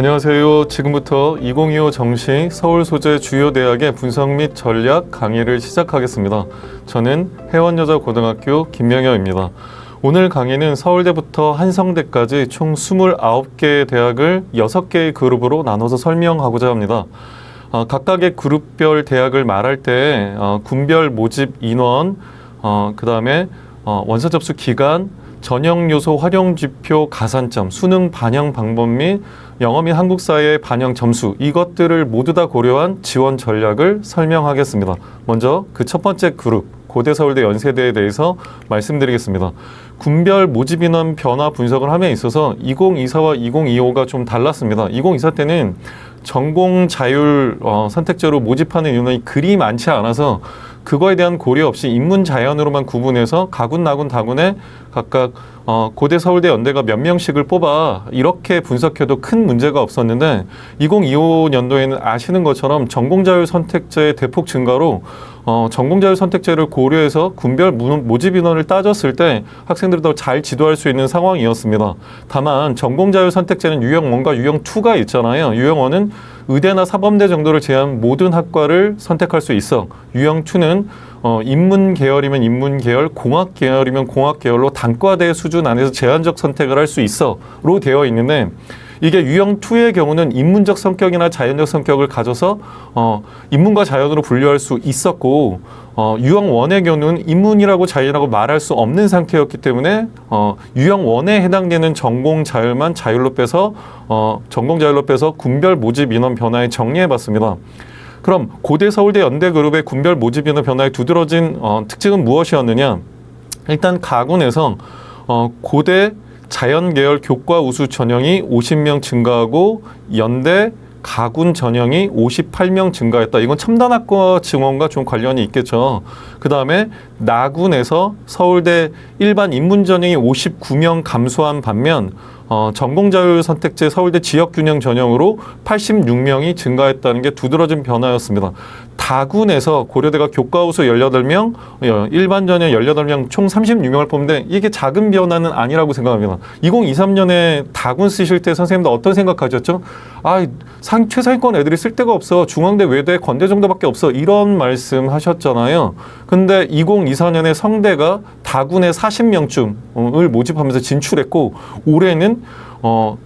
안녕하세요. 지금부터 2025 정시 서울 소재 주요 대학의 분석 및 전략 강의를 시작하겠습니다. 저는 혜원여자고등학교 김명혁입니다. 오늘 강의는 서울대부터 한성대까지 총 29개의 대학을 6개의 그룹으로 나눠서 설명하고자 합니다. 각각의 그룹별 대학을 말할 때 군별 모집 인원, 그 다음에 원서 접수 기간, 전형 요소 활용 지표 가산점, 수능 반영 방법 및 영어 및 한국사의 반영 점수, 이것들을 모두 다 고려한 지원 전략을 설명하겠습니다. 먼저 그 첫 번째 그룹, 고대, 서울대, 연세대에 대해서 말씀드리겠습니다. 군별 모집 인원 변화 분석을 함에 있어서 2024와 2025가 좀 달랐습니다. 2024 때는 전공 자율 선택제로 모집하는 인원이 그리 많지 않아서 그거에 대한 고려 없이 인문 자연으로만 구분해서 가군, 나군, 다군에 각각 고대, 서울대, 연대가 몇 명씩을 뽑아 이렇게 분석해도 큰 문제가 없었는데 2025년도에는 아시는 것처럼 전공자율 선택제의 대폭 증가로 전공자율 선택제를 고려해서 군별 모집 인원을 따졌을 때 학생들을 더 잘 지도할 수 있는 상황이었습니다. 다만 전공자율 선택제는 유형 1과 유형 2가 있잖아요. 유형 1은 의대나 사범대 정도를 제한 모든 학과를 선택할 수 있어. 유형 2는 인문 계열이면 인문 계열, 공학 계열이면 공학 계열로 단과대 수준 안에서 제한적 선택을 할 수 있어로 되어 있는데 이게 유형 2의 경우는 인문적 성격이나 자연적 성격을 가져서 인문과 자연으로 분류할 수 있었고 유형 1의 경우는 인문이라고 자연이라고 말할 수 없는 상태였기 때문에 유형 1에 해당되는 전공 자율만 자율로 빼서 전공 자율로 빼서 군별 모집 인원 변화에 정리해봤습니다. 그럼 고대, 서울대, 연대 그룹의 군별 모집 인원 변화에 두드러진 특징은 무엇이었느냐? 일단 가군에서 고대 자연계열 교과 우수 전형이 50명 증가하고 연대 가군 전형이 58명 증가했다. 이건 첨단학과 증원과 좀 관련이 있겠죠. 그 다음에 나군에서 서울대 일반 인문 전형이 59명 감소한 반면 전공자율 선택제 서울대 지역균형 전형으로 86명이 증가했다는 게 두드러진 변화였습니다. 다군에서 고려대가 교과우수 18명, 일반 전형 18명 총 36명을 뽑는데 이게 작은 변화는 아니라고 생각합니다. 2023년에 다군 쓰실 때 선생님들 어떤 생각하셨죠? 최상위권 애들이 쓸 데가 없어. 중앙대, 외대, 건대 정도밖에 없어. 이런 말씀 하셨잖아요. 근데 2024년에 성대가 다군의 40명쯤을 모집하면서 진출했고 올해는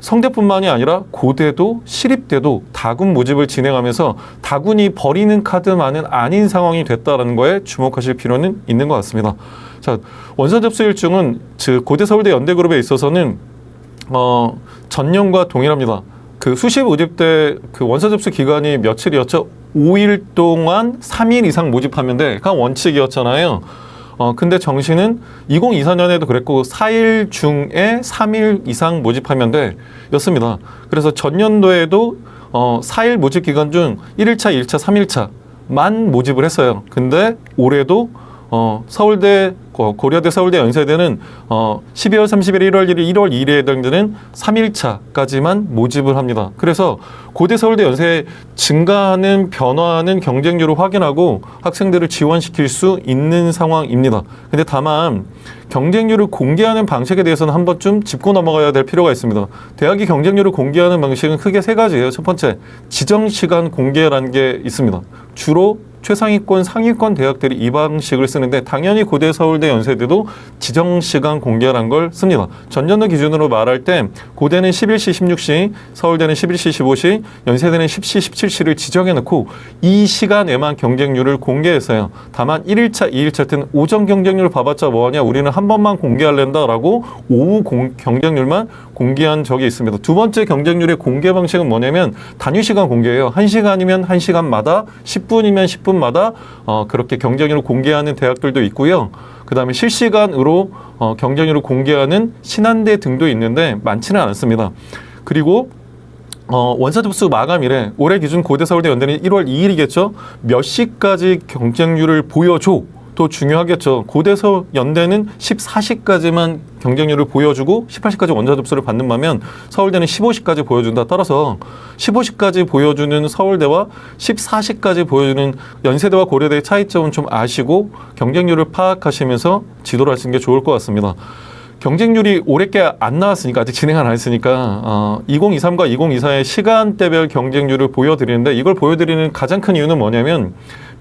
성대뿐만이 아니라 고대도 시립대도 다군 모집을 진행하면서 다군이 버리는 카드만은 아닌 상황이 됐다는 거에 주목하실 필요는 있는 것 같습니다. 자, 원서 접수 일정은 고대, 서울대, 연대 그룹에 있어서는 전년과 동일합니다. 그 수시 모집 때 그 원서 접수 기간이 며칠이었죠? 5일 동안 3일 이상 모집하면 돼가 원칙이었잖아요. 근데 정시는 2024년에도 그랬고 4일 중에 3일 이상 모집하면 돼 였습니다. 그래서 전년도에도 4일 모집 기간 중 1일차, 2일차, 3일차만 모집을 했어요. 근데 올해도 서울대, 고려대, 서울대, 연세대는 12월 30일, 1월 1일, 1월 2일에 해당되는 3일차까지만 모집을 합니다. 그래서 고대, 서울대, 연세 증가하는 변화하는 경쟁률을 확인하고 학생들을 지원시킬 수 있는 상황입니다. 근데 다만 경쟁률을 공개하는 방식에 대해서는 한 번쯤 짚고 넘어가야 될 필요가 있습니다. 대학이 경쟁률을 공개하는 방식은 크게 3가지예요. 첫 번째, 지정시간 공개라는 게 있습니다. 주로 최상위권, 상위권 대학들이 이 방식을 쓰는데 당연히 고대, 서울대, 연세대도 지정시간 공개라는 걸 씁니다. 전년도 기준으로 말할 때 고대는 11시, 16시, 서울대는 11시, 15시, 연세대는 10시, 17시를 지정해놓고 이 시간에만 경쟁률을 공개했어요. 다만 1일차, 2일차 때는 오전 경쟁률을 봐봤자 뭐하냐, 우리는 한 번만 공개할랜다라고 오후 경쟁률만 공개한 적이 있습니다. 두 번째 경쟁률의 공개 방식은 뭐냐면 단위시간 공개예요. 1시간이면 1시간마다 10분이면 10분마다 그렇게 경쟁률을 공개하는 대학들도 있고요. 그 다음에 실시간으로 경쟁률을 공개하는 신한대 등도 있는데 많지는 않습니다. 그리고 원서 접수 마감일에 올해 기준 고대, 서울대, 연대는 1월 2일이겠죠. 몇 시까지 경쟁률을 보여줘 또 중요하겠죠. 고대서 연대는 14시까지만 경쟁률을 보여주고 18시까지 원서 접수를 받는 반면 서울대는 15시까지 보여준다. 따라서 15시까지 보여주는 서울대와 14시까지 보여주는 연세대와 고려대의 차이점은 좀 아시고 경쟁률을 파악하시면서 지도를 하시는 게 좋을 것 같습니다. 경쟁률이 올해께 안 나왔으니까 아직 진행 안 했으니까 2023과 2024의 시간대별 경쟁률을 보여드리는데 이걸 보여드리는 가장 큰 이유는 뭐냐면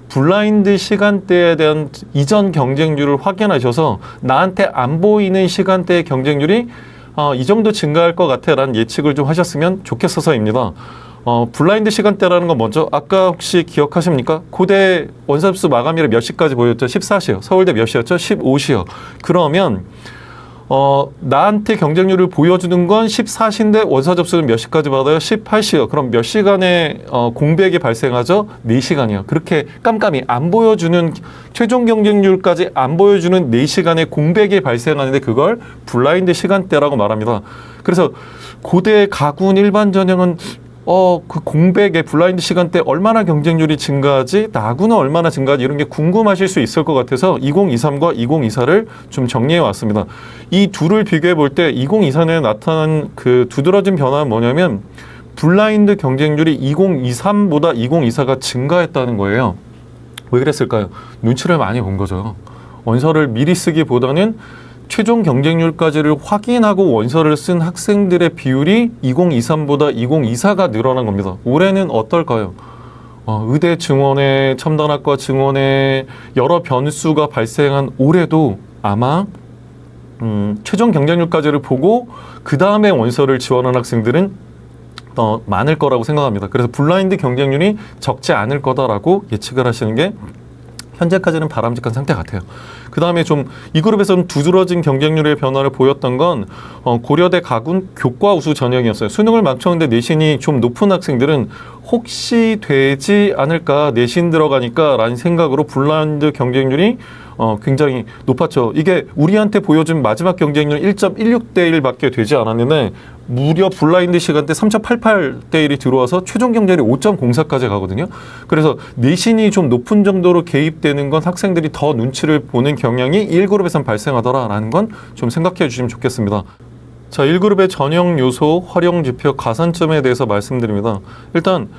블라인드 시간대에 대한 이전 경쟁률을 확인하셔서 나한테 안 보이는 시간대의 경쟁률이 이 정도 증가할 것 같아 라는 예측을 좀 하셨으면 좋겠어서입니다. 블라인드 시간대라는 건 먼저 아까 혹시 기억하십니까? 고대 원서접수 마감일에 몇 시까지 보였죠? 14시요. 서울대 몇 시였죠? 15시요. 그러면 나한테 경쟁률을 보여주는 건 14시인데 원서 접수는 몇 시까지 받아요? 18시요. 그럼 몇 시간의 공백이 발생하죠? 4시간이요. 그렇게 깜깜이 안 보여주는 최종 경쟁률까지 안 보여주는 4시간의 공백이 발생하는데 그걸 블라인드 시간대라고 말합니다. 그래서 고대 가군 일반 전형은 그 공백의 블라인드 시간대 얼마나 경쟁률이 증가하지? 나구는 얼마나 증가하지? 이런 게 궁금하실 수 있을 것 같아서 2023과 2024를 좀 정리해 왔습니다. 이 둘을 비교해 볼 때 2024년에 나타난 그 두드러진 변화는 뭐냐면 블라인드 경쟁률이 2023보다 2024가 증가했다는 거예요. 왜 그랬을까요? 눈치를 많이 본 거죠. 원서를 미리 쓰기보다는 최종 경쟁률까지를 확인하고 원서를 쓴 학생들의 비율이 2023보다 2024가 늘어난 겁니다. 올해는 어떨까요? 의대 증원에 첨단학과 증원에 여러 변수가 발생한 올해도 아마 최종 경쟁률까지를 보고 그 다음에 원서를 지원한 학생들은 많을 거라고 생각합니다. 그래서 블라인드 경쟁률이 적지 않을 거다라고 예측을 하시는 게 현재까지는 바람직한 상태 같아요. 그 다음에 좀 이 그룹에서는 두드러진 경쟁률의 변화를 보였던 건 고려대 가군 교과 우수 전형이었어요. 수능을 맞췄는데 내신이 좀 높은 학생들은 혹시 되지 않을까 내신 들어가니까 라는 생각으로 블라인드 경쟁률이 굉장히 높았죠. 이게 우리한테 보여준 마지막 경쟁률 1.16대 1밖에 되지 않았는데 무려 블라인드 시간대 3.88대 1이 들어와서 최종 경쟁률이 5.04까지 가거든요. 그래서 내신이 좀 높은 정도로 개입되는 건 학생들이 더 눈치를 보는 경향이 1그룹에선 발생하더라라는 건 좀 생각해 주시면 좋겠습니다. 자, 1그룹의 전형 요소, 활용 지표, 가산점에 대해서 말씀드립니다. 일단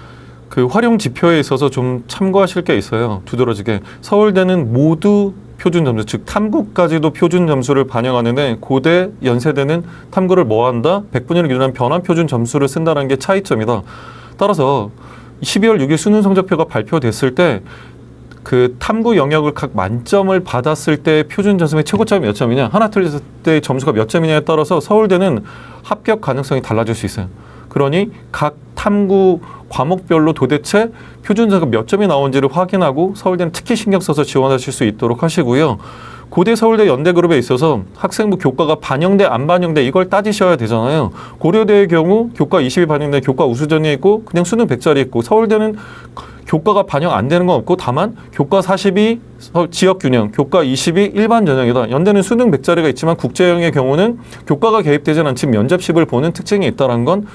그 활용 지표에 있어서 좀 참고하실 게 있어요. 두드러지게. 서울대는 모두 표준 점수, 즉 탐구까지도 표준 점수를 반영하는데 고대, 연세대는 탐구를 뭐 한다? 100분위를 기준한 변환 표준 점수를 쓴다는 게 차이점이다. 따라서 12월 6일 수능 성적표가 발표됐을 때 그 탐구 영역을 각 만점을 받았을 때 표준 점수의 최고점이 몇 점이냐, 하나 틀렸을 때 점수가 몇 점이냐에 따라서 서울대는 합격 가능성이 달라질 수 있어요. 그러니 각 탐구 과목별로 도대체 표준 점수가 몇 점이 나온지를 확인하고 서울대는 특히 신경 써서 지원하실 수 있도록 하시고요. 고대, 서울대, 연대그룹에 있어서 학생부 교과가 반영돼 안 반영돼 이걸 따지셔야 되잖아요. 고려대의 경우 교과 20이 반영돼 교과 우수전이 있고 그냥 수능 100짜리 있고, 서울대는 교과가 반영 안 되는 건 없고 다만 교과 40이 지역균형, 교과 20이 일반 전형이다. 연대는 수능 100짜리가 있지만 국제형의 경우는 교과가 개입되진 않지 면접식을 보는 특징이 있다는 건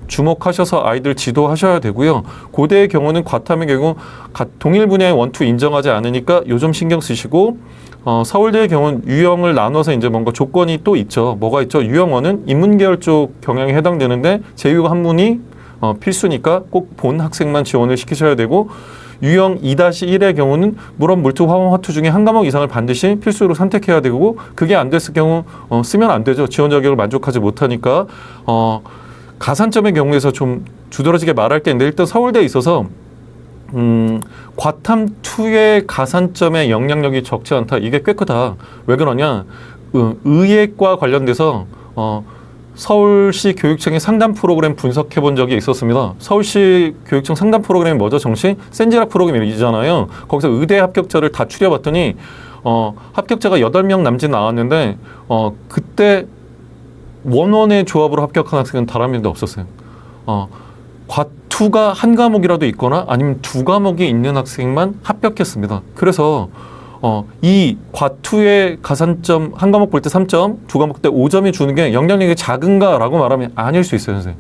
주목하셔서 아이들 지도하셔야 되고요. 고대의 경우는 과탐의 경우 동일 분야의 원투 인정하지 않으니까 요즘 신경 쓰시고, 서울대의 경우는 유형을 나눠서 이제 뭔가 조건이 또 있죠. 뭐가 있죠? 유형원은 인문계열 쪽 경향에 해당되는데 제휴 한문이 필수니까 꼭 본 학생만 지원을 시키셔야 되고, 유형 2-1의 경우는 물원, 물투, 화원, 화투 중에 한 과목 이상을 반드시 필수로 선택해야 되고, 그게 안 됐을 경우 쓰면 안 되죠. 지원 자격을 만족하지 못하니까. 가산점의 경우에서 좀 두드러지게 말할 게 있는데, 일단 서울대에 있어서 과탐2의 가산점의 영향력이 적지 않다. 이게 꽤 크다. 왜 그러냐? 의예과 관련돼서 서울시 교육청의 상담 프로그램 분석해 본 적이 있었습니다. 서울시 교육청 상담 프로그램이 뭐죠? 정시? 센지락 프로그램이잖아요. 거기서 의대 합격자를 다 추려봤더니 합격자가 8명 남짓 나왔는데 그때 원원의 조합으로 합격한 학생은 단 한 명도 없었어요. 과투가 한 과목이라도 있거나 아니면 두 과목이 있는 학생만 합격했습니다. 그래서 이 과투의 가산점 한 과목 볼 때 3점, 두 과목 때 5점이 주는 게 영향력이 작은가라고 말하면 아닐 수 있어요, 선생님.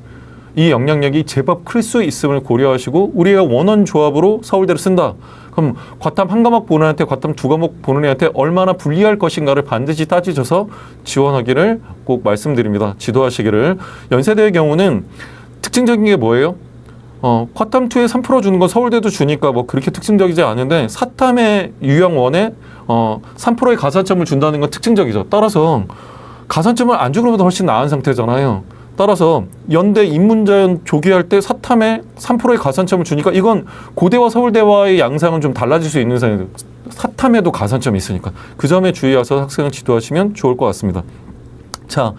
이 영향력이 제법 클 수 있음을 고려하시고 우리가 원원 조합으로 서울대를 쓴다. 그럼 과탐 한 과목 보는 애한테 과탐 두 과목 보는 애한테 얼마나 불리할 것인가를 반드시 따지셔서 지원하기를 꼭 말씀드립니다. 지도하시기를. 연세대의 경우는 특징적인 게 뭐예요? 과탐2에 3% 주는 건 서울대도 주니까 뭐 그렇게 특징적이지 않은데, 사탐의 유형 1에 3%의 가산점을 준다는 건 특징적이죠. 따라서 가산점을 안중근보다 훨씬 나은 상태잖아요. 따라서 연대 인문자연 조기할 때 사탐에 3%의 가산점을 주니까 이건 고대와 서울대와의 양상은 좀 달라질 수 있는 상황이에요. 사탐에도 가산점이 있으니까 그 점에 주의해서 학생을 지도하시면 좋을 것 같습니다. 자,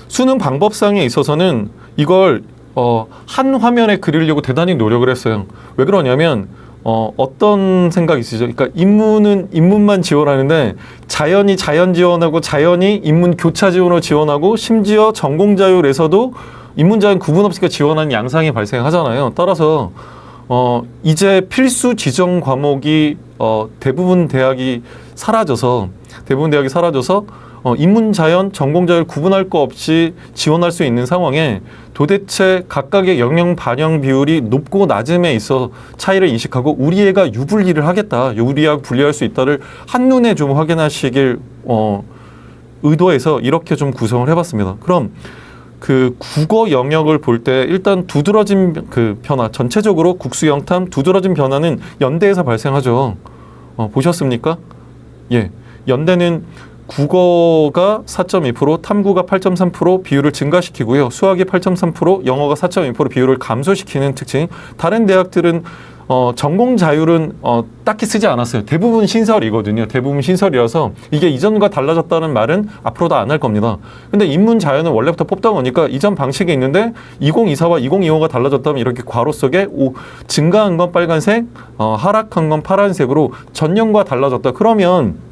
수능 방법상에 있어서는 이걸 한 화면에 그리려고 대단히 노력을 했어요. 왜 그러냐면 어떤 생각이 있으시죠? 그러니까 인문은 인문만 지원하는데 자연이 자연 지원하고 자연이 인문 교차 지원으로 지원하고 심지어 전공자율에서도 인문자연 구분 없이 지원하는 양상이 발생하잖아요. 따라서 이제 필수 지정 과목이 대부분 대학이 사라져서 인문자연, 전공자율 구분할 거 없이 지원할 수 있는 상황에 도대체 각각의 영역 반영 비율이 높고 낮음에 있어 차이를 인식하고 우리 애가 유분리를 하겠다, 유리하고 분리할 수 있다를 한눈에 좀 확인하시길 의도해서 이렇게 좀 구성을 해봤습니다. 그럼 그 국어 영역을 볼 때 일단 두드러진 그 변화, 전체적으로 국수 영탐 두드러진 변화는 연대에서 발생하죠. 보셨습니까? 예, 연대는 국어가 4.2%, 탐구가 8.3% 비율을 증가시키고요. 수학이 8.3%, 영어가 4.2% 비율을 감소시키는 특징. 다른 대학들은 전공 자율은 딱히 쓰지 않았어요. 대부분 신설이거든요. 대부분 신설이라서 이게 이전과 달라졌다는 말은 앞으로도 안 할 겁니다. 근데 인문 자연은 원래부터 뽑다 보니까 이전 방식이 있는데 2024와 2025가 달라졌다면 이렇게 괄호 속에 증가한 건 빨간색, 하락한 건 파란색으로 전년과 달라졌다. 그러면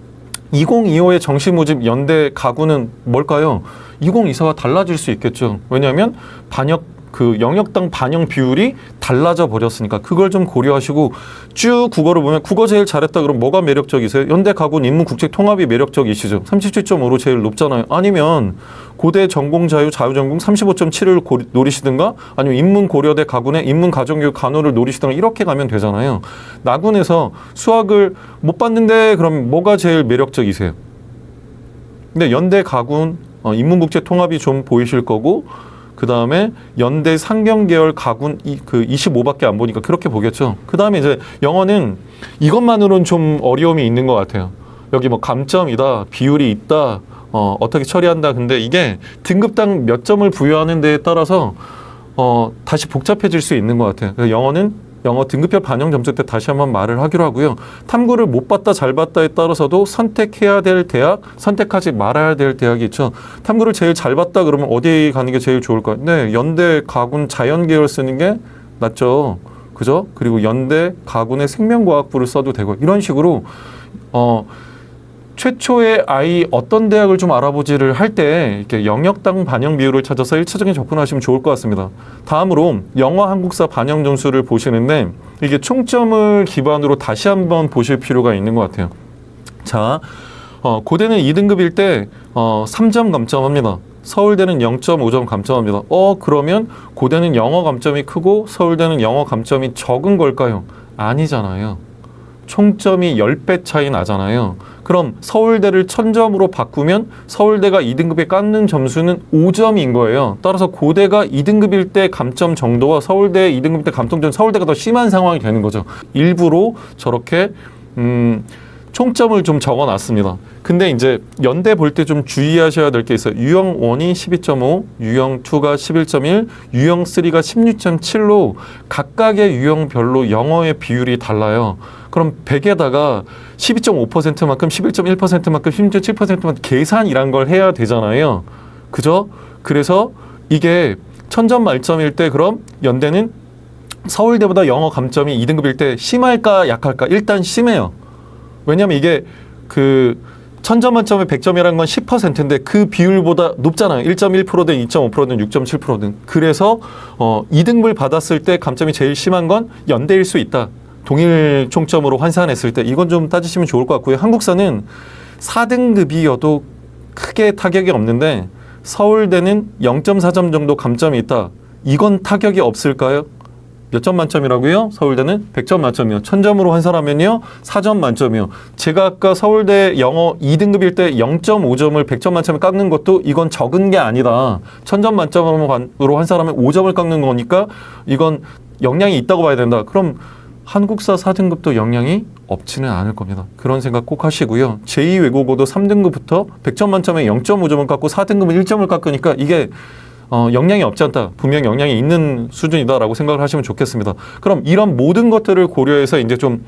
2025의 정시 모집 연대 가구는 뭘까요? 2024와 달라질 수 있겠죠. 왜냐하면 그 영역당 반영 비율이 달라져 버렸으니까 그걸 좀 고려하시고 쭉 국어를 보면 국어 제일 잘했다 그러면 뭐가 매력적이세요? 연대 가구는 인문 국책 통합이 매력적이시죠. 37.5로 제일 높잖아요. 아니면 고대 전공 자유 자유전공 35.7을 노리시든가 아니면 인문 고려대 가군의 인문 가정교육 간호를 노리시든가 이렇게 가면 되잖아요. 나군에서 수학을 못 봤는데 그럼 뭐가 제일 매력적이세요? 근데 연대 가군 인문 국책 통합이 좀 보이실 거고 그 다음에 연대 상경계열 가군 그 25밖에 안 보니까 그렇게 보겠죠. 그 다음에 이제 영어는 이것만으로는 좀 어려움이 있는 것 같아요. 여기 뭐 감점이다, 비율이 있다, 어떻게 처리한다. 근데 이게 등급당 몇 점을 부여하는 데에 따라서 다시 복잡해질 수 있는 것 같아요. 그래서 영어는 영어 등급별 반영 점수 때 다시 한번 말을 하기로 하고요. 탐구를 못 봤다 잘 봤다에 따라서도 선택해야 될 대학, 선택하지 말아야 될 대학이 있죠. 탐구를 제일 잘 봤다 그러면 어디 가는 게 제일 좋을까요? 네, 연대 가군 자연계열 쓰는 게 낫죠. 그죠? 그리고 연대 가군의 생명과학부를 써도 되고 이런 식으로 최초의 아이 어떤 대학을 좀 알아보지를 할 때 이렇게 영역당 반영 비율을 찾아서 1차적인 접근하시면 좋을 것 같습니다. 다음으로 영어 한국사 반영 점수를 보시는데 이게 총점을 기반으로 다시 한번 보실 필요가 있는 것 같아요. 자, 고대는 2등급일 때 3점 감점합니다. 서울대는 0.5점 감점합니다. 그러면 고대는 영어 감점이 크고 서울대는 영어 감점이 적은 걸까요? 아니잖아요. 총점이 10배 차이 나잖아요. 그럼 서울대를 1000점으로 바꾸면 서울대가 2등급에 깎는 점수는 5점인 거예요. 따라서 고대가 2등급일 때 감점 정도와 서울대 2등급 때 감점 정도 서울대가 더 심한 상황이 되는 거죠. 일부러 저렇게 총점을 좀 적어놨습니다. 근데 이제 연대 볼 때 좀 주의하셔야 될 게 있어요. 유형 1이 12.5, 유형 2가 11.1, 유형 3가 16.7로 각각의 유형별로 영어의 비율이 달라요. 그럼 100에다가 12.5%만큼, 11.1%만큼, 16.7%만큼 계산이란 걸 해야 되잖아요. 그죠? 그래서 이게 1000점 만점일 때 그럼 연대는 서울대보다 영어 감점이 2등급일 때 심할까 약할까? 일단 심해요. 왜냐면 이게 그 1000점 만점에 100점이라는 건 10%인데 그 비율보다 높잖아요. 1.1%든 2.5%든 6.7%든. 그래서 2등급을 받았을 때 감점이 제일 심한 건 연대일 수 있다. 동일 총점으로 환산했을 때 이건 좀 따지시면 좋을 것 같고요. 한국사는 4등급이어도 크게 타격이 없는데 서울대는 0.4점 정도 감점이 있다. 이건 타격이 없을까요? 몇 점 만점이라고요? 서울대는 100점 만점이요. 1000점으로 환산하면요 4점 만점이요. 제가 아까 서울대 영어 2등급일 때 0.5점을 100점 만점에 깎는 것도 이건 적은 게 아니다. 1000점 만점으로 환산하면 5점을 깎는 거니까 이건 영향이 있다고 봐야 된다. 그럼 한국사 4등급도 영향이 없지는 않을 겁니다. 그런 생각 꼭 하시고요. 제2외국어도 3등급부터 100점 만점에 0.5점을 깎고 4등급은 1점을 깎으니까 이게 영향이 없지 않다. 분명 영향이 있는 수준이다라고 생각을 하시면 좋겠습니다. 그럼 이런 모든 것들을 고려해서 이제 좀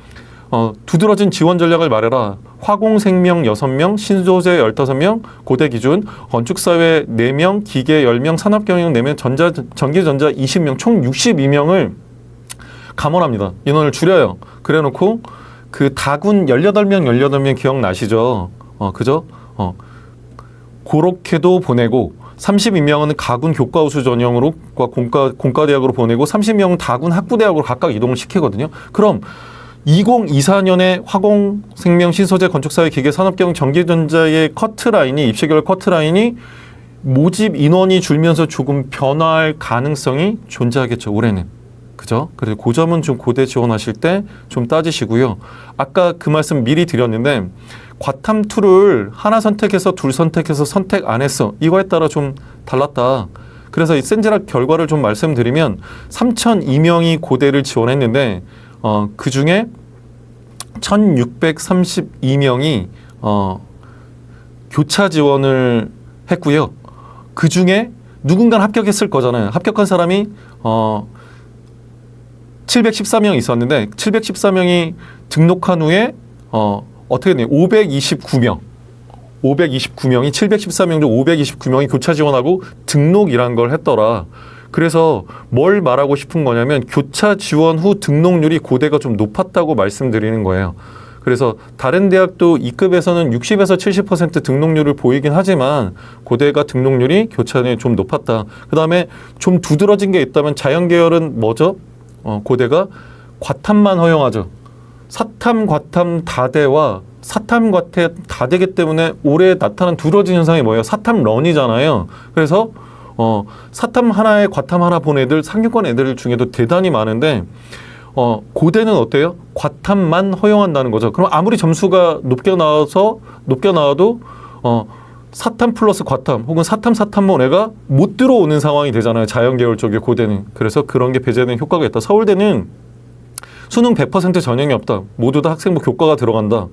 두드러진 지원 전략을 말해라. 화공생명 6명, 신소재 15명, 고대 기준, 건축사회 4명, 기계 10명, 산업경영 4명, 전기전자 20명, 총 62명을 감원합니다. 인원을 줄여요. 그래 놓고 그 다군 18명 기억나시죠? 그죠? 그렇게도 보내고 32명은 가군 교과우수 전형으로 공과대학으로 보내고 30명은 다군 학부대학으로 각각 이동을 시키거든요. 그럼 2024년에 화공생명, 신소재, 건축사회, 기계, 산업경영, 전기전자의 커트라인이 입시결 커트라인이 모집 인원이 줄면서 조금 변화할 가능성이 존재하겠죠. 올해는. 그죠? 그래서 그 점은 좀 고대 지원하실 때 좀 따지시고요. 아까 그 말씀 미리 드렸는데 과탐2를 하나 선택해서 둘 선택해서 선택 안 했어. 이거에 따라 좀 달랐다. 그래서 이 센지락 결과를 좀 말씀드리면 3,002명이 고대를 지원했는데 그 중에 1,632명이 교차 지원을 했고요. 그 중에 누군가는 합격했을 거잖아요. 합격한 사람이 714명 있었는데 714명이 등록한 후에 어떻게 되냐? 529명이 714명 중 529명이 교차 지원하고 등록이란 걸 했더라. 그래서 뭘 말하고 싶은 거냐면 교차 지원 후 등록률이 고대가 좀 높았다고 말씀드리는 거예요. 그래서 다른 대학도 2급에서는 60에서 70% 등록률을 보이긴 하지만 고대가 등록률이 교차에 좀 높았다. 그 다음에 좀 두드러진 게 있다면 자연계열은 뭐죠? 고대가 과탐만 허용하죠. 사탐, 과탐, 다대와 사탐, 과탐, 다대기 때문에 올해 나타난 두드러진 현상이 뭐예요? 사탐 런이잖아요. 그래서 사탐 하나에 과탐 하나 본 애들, 상위권 애들 중에도 대단히 많은데 고대는 어때요? 과탐만 허용한다는 거죠. 그럼 아무리 점수가 높게 나와도 사탐 플러스 과탐 혹은 사탐 본 애가 못 들어오는 상황이 되잖아요. 자연계열 쪽에 고대는. 그래서 그런 게 배제되는 효과가 있다. 서울대는 수능 100% 전형이 없다. 모두 다 학생부 교과가 들어간다.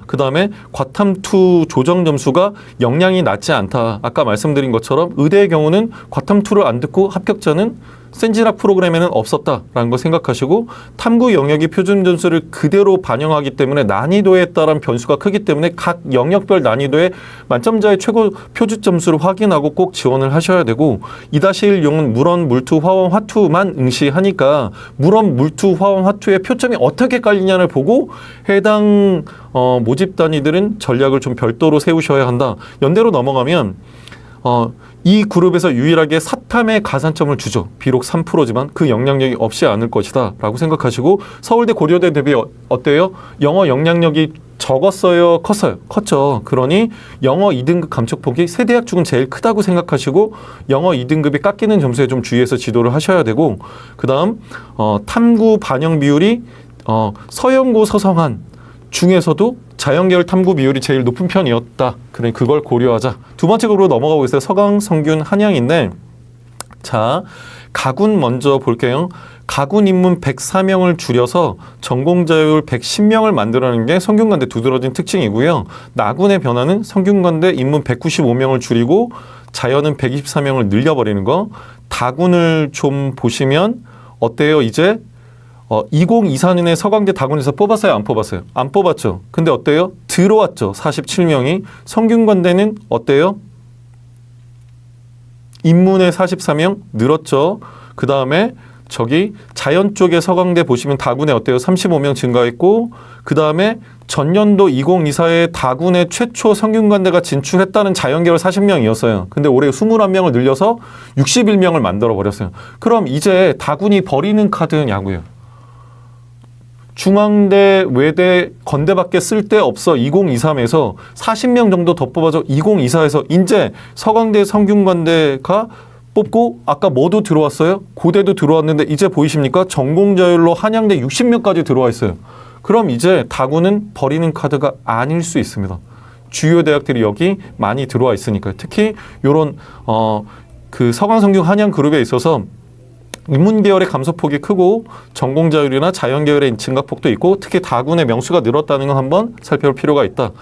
그 다음에 과탐2 조정 점수가 영향이 낮지 않다. 아까 말씀드린 것처럼 의대의 경우는 과탐2를 안 듣고 합격자는 센지락 프로그램에는 없었다라는 거 생각하시고 탐구 영역이 표준 점수를 그대로 반영하기 때문에 난이도에 따른 변수가 크기 때문에 각 영역별 난이도의 만점자의 최고 표준 점수를 확인하고 꼭 지원을 하셔야 되고 2-1용은 물원, 물투, 화원, 화투만 응시하니까 물원, 물투, 화원, 화투의 표점이 어떻게 깔리냐를 보고 해당 모집 단위들은 전략을 좀 별도로 세우셔야 한다. 연대로 넘어가면 이 그룹에서 유일하게 사탐에 가산점을 주죠. 비록 3%지만 그 영향력이 없지 않을 것이다 라고 생각하시고 서울대 고려대 대비 어때요? 영어 영향력이 적었어요? 컸어요? 컸죠. 그러니 영어 2등급 감축폭이 세 대학 중은 제일 크다고 생각하시고 영어 2등급이 깎이는 점수에 좀 주의해서 지도를 하셔야 되고 그 다음 탐구 반영 비율이 서영고 서성한 중에서도 자연계열 탐구 비율이 제일 높은 편이었다. 그러니 그걸 고려하자. 두 번째 그룹으로 넘어가고 있어요. 서강, 성균, 한양인데 자, 가군 먼저 볼게요. 가군 인문 104명을 줄여서 전공자율 110명을 만들어내는 게 성균관대 두드러진 특징이고요. 나군의 변화는 성균관대 인문 195명을 줄이고 자연은 124명을 늘려버리는 거. 다군을 좀 보시면 어때요? 이제 2024년에 서강대 다군에서 뽑았어요? 안 뽑았어요? 안 뽑았죠. 근데 어때요? 들어왔죠. 47명이. 성균관대는 어때요? 인문에 44명 늘었죠. 그 다음에 저기 자연 쪽에 서강대 보시면 다군에 어때요? 35명 증가했고 그 다음에 전년도 2024에 다군에 최초 성균관대가 진출했다는 자연계열 40명이었어요. 근데 올해 21명을 늘려서 61명을 만들어 버렸어요. 그럼 이제 다군이 버리는 카드냐고요. 중앙대, 외대, 건대밖에 쓸 데 없어 2023에서 40명 정도 더 뽑아서 2024에서 이제 서강대, 성균관대가 뽑고 아까 뭐도 들어왔어요? 고대도 들어왔는데 이제 보이십니까? 전공자율로 한양대 60명까지 들어와 있어요. 그럼 이제 다군은 버리는 카드가 아닐 수 있습니다. 주요 대학들이 여기 많이 들어와 있으니까요. 특히 이런 그 서강, 성균, 한양 그룹에 있어서 인문계열의 감소폭이 크고 전공자율이나 자연계열의 증가폭도 있고 특히 다군의 명수가 늘었다는 건 한번 살펴볼 필요가 있다.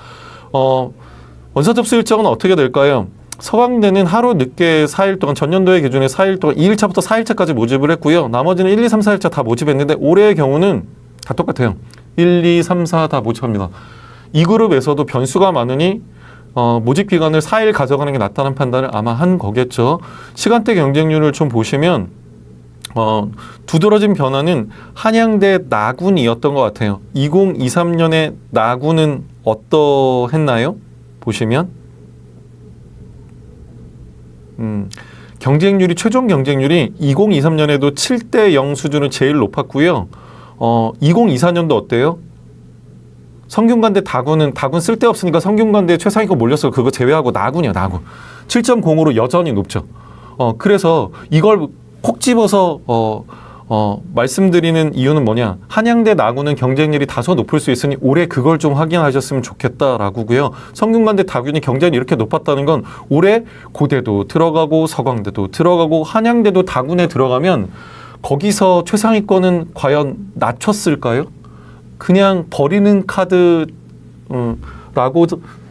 원서 접수 일정은 어떻게 될까요? 서강대는 하루 늦게 4일 동안 전년도의 기준에 4일 동안 2일차부터 4일차까지 모집을 했고요. 나머지는 1, 2, 3, 4일차 다 모집했는데 올해의 경우는 다 똑같아요. 1, 2, 3, 4 다 모집합니다. 이 그룹에서도 변수가 많으니 모집 기간을 4일 가져가는 게 낫다는 판단을 아마 한 거겠죠. 시간대 경쟁률을 좀 보시면 두드러진 변화는 한양대 나군이었던 것 같아요. 2023년에 나군은 어떠했나요? 보시면 경쟁률이 최종 경쟁률이 2023년에도 7대 0 수준은 제일 높았고요. 2024년도 어때요? 성균관대 다군 쓸데없으니까 성균관대 최상위권 몰렸어요. 그거 제외하고 나군이야, 나군. 7.0으로 여전히 높죠. 그래서 이걸 콕 집어서 말씀드리는 이유는 뭐냐? 한양대 나군은 경쟁률이 다소 높을 수 있으니 올해 그걸 좀 확인하셨으면 좋겠다라고고요. 성균관대 다군이 경쟁이 이렇게 높았다는 건 올해 고대도 들어가고 서강대도 들어가고 한양대도 다군에 들어가면 거기서 최상위권은 과연 낮췄을까요? 그냥 버리는 카드라고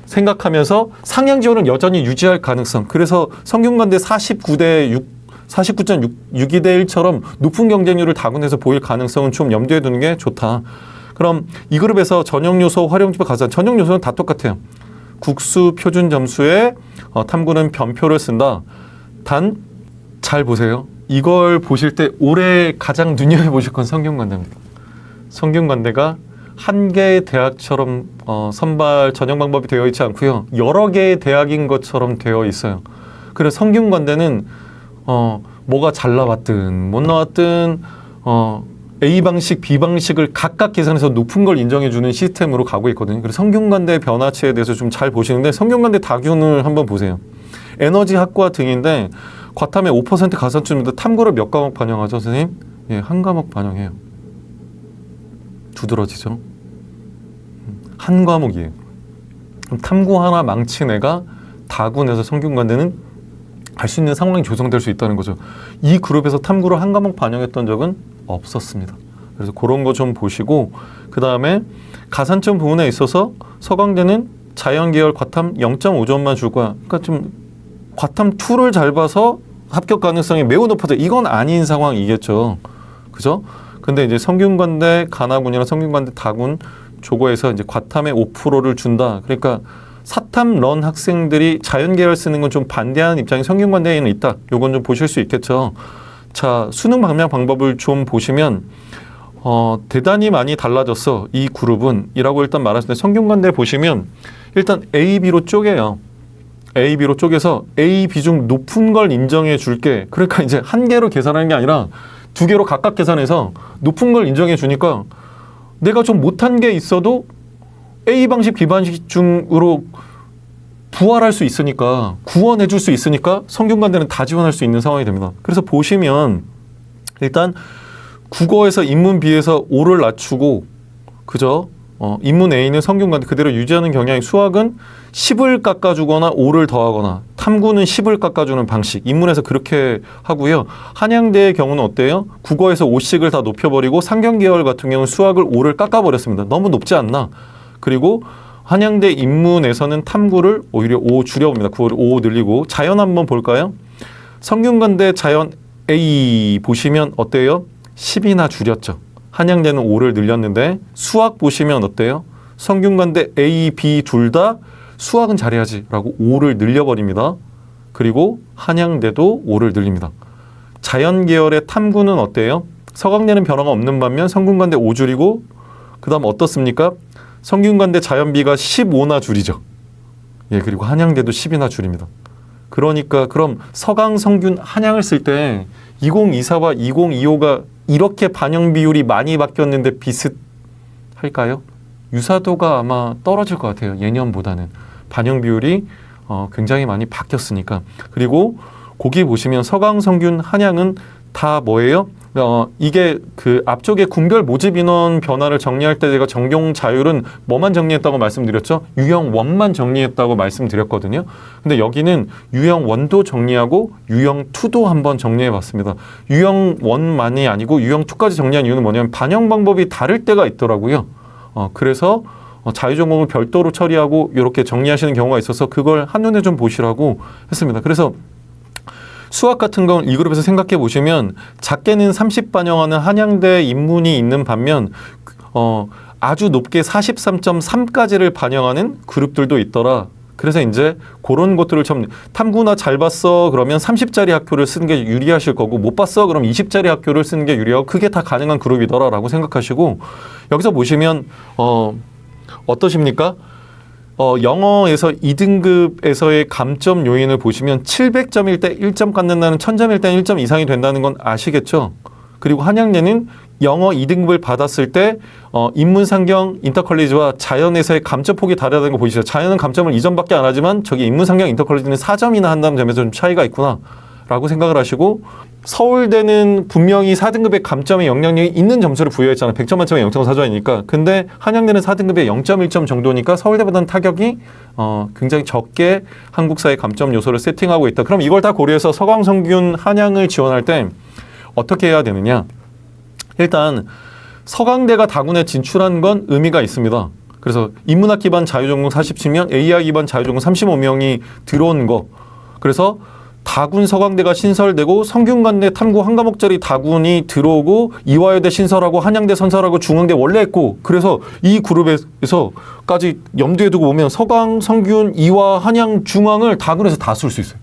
생각하면서 상향 지원은 여전히 유지할 가능성. 그래서 성균관대 49.62대 1처럼 높은 경쟁률을 다군에서 보일 가능성은 좀 염두에 두는 게 좋다. 그럼 이 그룹에서 전형 요소, 활용 지표, 가산 전형 요소는 다 똑같아요. 국수 표준 점수에 탐구는 변표를 쓴다. 단 잘 보세요. 이걸 보실 때 올해 가장 눈여겨보실 건 성균관대입니다. 성균관대가 한 개의 대학처럼 선발 전형 방법이 되어 있지 않고요. 여러 개의 대학인 것처럼 되어 있어요. 그래서 성균관대는 뭐가 잘 나왔든 못 나왔든 A 방식, B 방식을 각각 계산해서 높은 걸 인정해주는 시스템으로 가고 있거든요. 그래서 성균관대의 변화치에 대해서 좀 잘 보시는데 성균관대 다균을 한번 보세요. 에너지학과 등인데 과탐의 5% 가산점인데 탐구를 몇 과목 반영하죠, 선생님? 예, 한 과목 반영해요. 두드러지죠? 한 과목이에요. 그럼 탐구 하나 망친 애가 다군에서 성균관대는 갈 수 있는 상황이 조성될 수 있다는 거죠. 이 그룹에서 탐구를 한 과목 반영했던 적은 없었습니다. 그래서 그런 거 좀 보시고 그 다음에 가산점 부분에 있어서 서강대는 자연계열 과탐 0.5점만 줄 거야. 그러니까 좀 과탐 2를 잘 봐서 합격 가능성이 매우 높아져. 이건 아닌 상황이겠죠. 그죠? 근데 이제 성균관대 가나군이나 성균관대 다군 조고에서 이제 과탐의 5%를 준다. 그러니까 사탐 런 학생들이 자연계열 쓰는 건 좀 반대하는 입장이 성균관대에는 있다. 요건 좀 보실 수 있겠죠. 자, 수능 방향 방법을 좀 보시면 대단히 많이 달라졌어. 이 그룹은 이라고 일단 말하실 때 성균관대 보시면 일단 A, B로 쪼개요. A, B로 쪼개서 A, B 중 높은 걸 인정해 줄게. 그러니까 이제 한 개로 계산하는 게 아니라 두 개로 각각 계산해서 높은 걸 인정해 주니까 내가 좀 못한 게 있어도 A 방식, B 방식 중으로 부활할 수 있으니까 구원해 줄 수 있으니까 성균관대는 다 지원할 수 있는 상황이 됩니다. 그래서 보시면 일단 국어에서 인문 B에서 5를 낮추고 그죠? 인문 A는 성균관대 그대로 유지하는 경향이 수학은 10을 깎아주거나 5를 더하거나 탐구는 10을 깎아주는 방식 인문에서 그렇게 하고요. 한양대의 경우는 어때요? 국어에서 5씩을 다 높여버리고 상경계열 같은 경우는 수학을 5를 깎아버렸습니다. 너무 높지 않나? 그리고 한양대 인문에서는 탐구를 오히려 5 줄여봅니다. 9를 5 늘리고 자연 한번 볼까요? 성균관대 자연 A 보시면 어때요? 10이나 줄였죠. 한양대는 5를 늘렸는데 수학 보시면 어때요? 성균관대 A, B 둘 다 수학은 잘해야지 라고 5를 늘려버립니다. 그리고 한양대도 5를 늘립니다. 자연계열의 탐구는 어때요? 서강대는 변화가 없는 반면 성균관대 5 줄이고 그 다음 어떻습니까? 성균관대 자연비가 15나 줄이죠. 예, 그리고 한양대도 10이나 줄입니다. 그러니까 그럼 서강, 성균, 한양을 쓸 때 2024와 2025가 이렇게 반영 비율이 많이 바뀌었는데 비슷할까요? 유사도가 아마 떨어질 것 같아요. 예년보다는. 반영 비율이 굉장히 많이 바뀌었으니까. 그리고 거기 보시면 서강, 성균, 한양은 다 뭐예요? 이게 그 앞쪽에 군별 모집 인원 변화를 정리할 때 제가 정경 자율은 뭐만 정리했다고 말씀드렸죠? 유형 1만 정리했다고 말씀드렸거든요. 근데 여기는 유형 1도 정리하고 유형 2도 한번 정리해 봤습니다. 유형 1만이 아니고 유형 2까지 정리한 이유는 뭐냐면 반영 방법이 다를 때가 있더라고요. 그래서 자유전공을 별도로 처리하고 이렇게 정리하시는 경우가 있어서 그걸 한눈에 좀 보시라고 했습니다. 그래서 수학 같은 건 이 그룹에서 생각해 보시면 작게는 30 반영하는 한양대 인문이 있는 반면 아주 높게 43.3까지를 반영하는 그룹들도 있더라. 그래서 이제 그런 것들을 좀 탐구나 잘 봤어 그러면 30짜리 학교를 쓰는 게 유리하실 거고 못 봤어 그럼 20짜리 학교를 쓰는 게 유리하고 그게 다 가능한 그룹이더라라고 생각하시고 여기서 보시면 어떠십니까? 영어에서 2등급에서의 감점 요인을 보시면 700점일 때 1점 갖는다는 1000점일 때 1점 이상이 된다는 건 아시겠죠? 그리고 한양대는 영어 2등급을 받았을 때 인문, 상경, 인터컬리지와 자연에서의 감점 폭이 다르다는 거 보이시죠? 자연은 감점을 2점밖에 안 하지만 저기 인문, 상경, 인터컬리지는 4점이나 한다는 점에서 좀 차이가 있구나 라고 생각을 하시고 서울대는 분명히 4등급의 감점의 영향력이 있는 점수를 부여했잖아요. 100점 만점에 0.4점이니까. 근데 한양대는 4등급에 0.1점 정도니까 서울대보다는 타격이 굉장히 적게 한국사의 감점 요소를 세팅하고 있다. 그럼 이걸 다 고려해서 서강성균 한양을 지원할 때 어떻게 해야 되느냐. 일단 서강대가 다군에 진출한 건 의미가 있습니다. 그래서 인문학 기반 자유전공 47명, AI 기반 자유전공 35명이 들어온 거. 그래서 다군 서강대가 신설되고 성균관대 탐구 한 과목짜리 다군이 들어오고 이화여대 신설하고 한양대 선설하고 중앙대 원래 했고 그래서 이 그룹에서까지 염두에 두고 보면 서강, 성균, 이화, 한양, 중앙을 다군에서 다 쓸 수 있어요.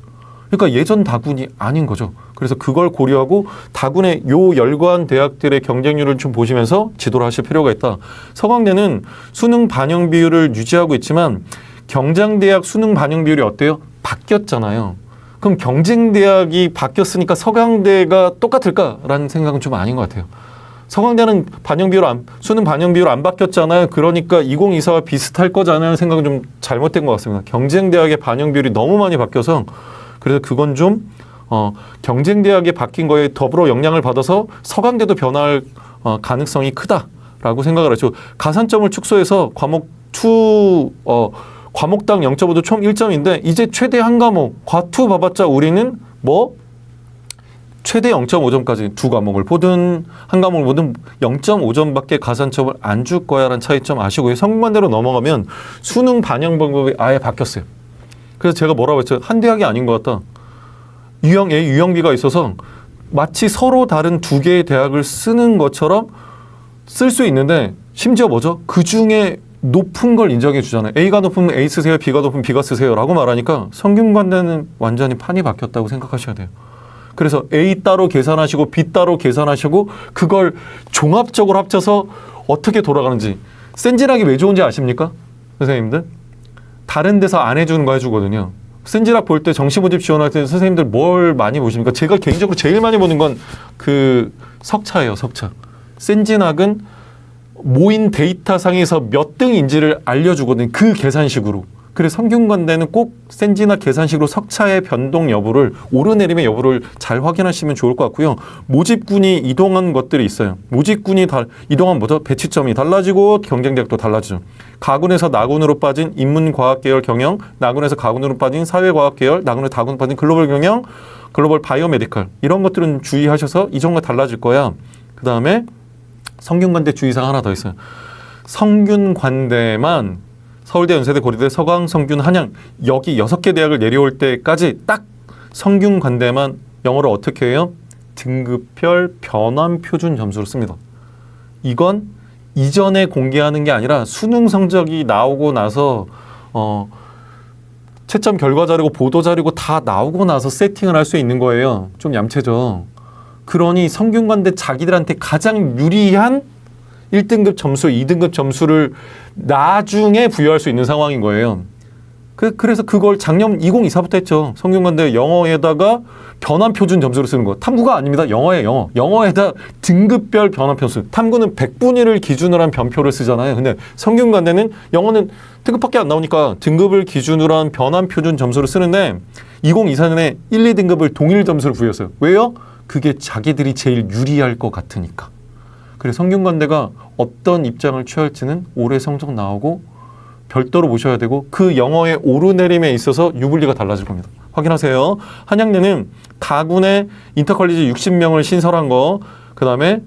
그러니까 예전 다군이 아닌 거죠. 그래서 그걸 고려하고 다군의 요 열관 대학들의 경쟁률을 좀 보시면서 지도를 하실 필요가 있다. 서강대는 수능 반영 비율을 유지하고 있지만 경장대학 수능 반영 비율이 어때요? 바뀌었잖아요. 그럼 경쟁대학이 바뀌었으니까 서강대가 똑같을까라는 생각은 좀 아닌 것 같아요. 서강대는 수능 반영 비율 안 바뀌었잖아요. 그러니까 2024와 비슷할 거잖아요. 생각은 좀 잘못된 것 같습니다. 경쟁대학의 반영 비율이 너무 많이 바뀌어서 그래서 그건 좀 경쟁대학에 바뀐 거에 더불어 영향을 받아서 서강대도 변할 가능성이 크다라고 생각을 하죠. 가산점을 축소해서 과목당 0.5도 총 1점인데 이제 최대 한 과목 과투 봐봤자 우리는 최대 0.5점까지 두 과목을 보든 한 과목을 보든 0.5점밖에 가산점을 안 줄 거야라는 차이점 아시고요. 성균관대로 넘어가면 수능 반영 방법이 아예 바뀌었어요. 그래서 제가 뭐라고 했죠? 한 대학이 아닌 것 같다. 유형 A, 유형 B가 있어서 마치 서로 다른 두 개의 대학을 쓰는 것처럼 쓸 수 있는데 심지어 뭐죠? 그 중에 높은 걸 인정해 주잖아요. A가 높으면 A 쓰세요. B가 높으면 B가 쓰세요. 라고 말하니까 성균관대는 완전히 판이 바뀌었다고 생각하셔야 돼요. 그래서 A 따로 계산하시고 B 따로 계산하시고 그걸 종합적으로 합쳐서 어떻게 돌아가는지 센진학이 왜 좋은지 아십니까? 선생님들? 다른 데서 안 해주는 거 해주거든요. 센진학 볼 때 정시모집 지원할 때 선생님들 뭘 많이 보십니까? 제가 개인적으로 제일 많이 보는 건 그 석차예요. 석차. 센진학은 모인 데이터상에서 몇 등인지를 알려주거든요. 그 계산식으로. 그래서 성균관대는 꼭 센진학 계산식으로 석차의 변동 여부를 오르내림의 여부를 잘 확인하시면 좋을 것 같고요. 모집군이 이동한 것들이 있어요. 모집군이 이동한 뭐죠? 배치점이 달라지고 경쟁대학도 달라지죠. 가군에서 나군으로 빠진 인문과학계열 경영, 나군에서 가군으로 빠진 사회과학계열, 나군에서 다군으로 빠진 글로벌 경영, 글로벌 바이오메디컬 이런 것들은 주의하셔서 이 정도가 달라질 거야. 그 다음에 성균관대 주의사항 하나 더 있어요. 성균관대만 서울대, 연세대, 고려대, 서강, 성균, 한양 여기 6개 대학을 내려올 때까지 딱 성균관대만 영어를 어떻게 해요? 등급별 변환 표준 점수를 씁니다. 이건 이전에 공개하는 게 아니라 수능 성적이 나오고 나서 채점 결과 자료고 보도 자료고 다 나오고 나서 세팅을 할 수 있는 거예요. 좀 얌체죠. 그러니 성균관대 자기들한테 가장 유리한 1등급 점수, 2등급 점수를 나중에 부여할 수 있는 상황인 거예요. 그래서 그걸 작년 2024부터 했죠. 성균관대 영어에다가 변환 표준 점수를 쓰는 거. 탐구가 아닙니다. 영어예요, 영어. 영어에다 등급별 변환 표수. 탐구는 100분위를 기준으로 한 변표를 쓰잖아요. 근데 성균관대는 영어는 등급밖에 안 나오니까 등급을 기준으로 한 변환 표준 점수를 쓰는데 2024년에 1, 2등급을 동일 점수를 부여했어요. 왜요? 그게 자기들이 제일 유리할 것 같으니까. 그래서 성균관대가 어떤 입장을 취할지는 올해 성적 나오고 별도로 보셔야 되고 그 영어의 오르내림에 있어서 유불리가 달라질 겁니다. 확인하세요. 한양대는 가군에 인터컬리지 60명을 신설한 거, 그 다음에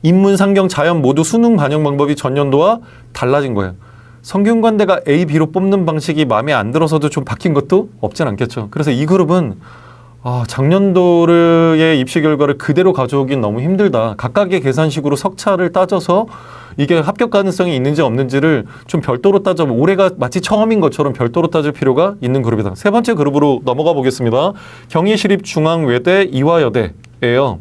인문, 상경, 자연 모두 수능 반영 방법이 전년도와 달라진 거예요. 성균관대가 A, B로 뽑는 방식이 마음에 안 들어서도 좀 바뀐 것도 없진 않겠죠. 그래서 이 그룹은 작년도의 입시 결과를 그대로 가져오긴 너무 힘들다. 각각의 계산식으로 석차를 따져서 이게 합격 가능성이 있는지 없는지를 좀 별도로 따져, 올해가 마치 처음인 것처럼 별도로 따질 필요가 있는 그룹이다. 세 번째 그룹으로 넘어가 보겠습니다. 경희시립중앙외대 이화여대예요.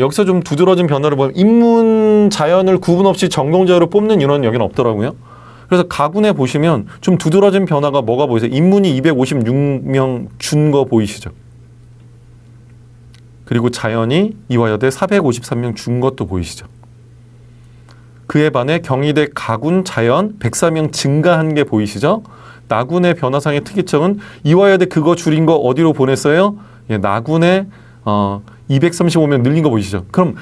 여기서 좀 두드러진 변화를 보면 인문, 자연을 구분 없이 전공자로 뽑는 인원은 여기는 없더라고요. 그래서 가군에 보시면 좀 두드러진 변화가 뭐가 보이세요? 인문이 256명 준 거 보이시죠? 그리고 자연이 이화여대 453명 준 것도 보이시죠? 그에 반해 경희대 가군 자연 104명 증가한 게 보이시죠? 나군의 변화상의 특이점은 이화여대 그거 줄인 거 어디로 보냈어요? 나군에 235명 늘린 거 보이시죠? 그럼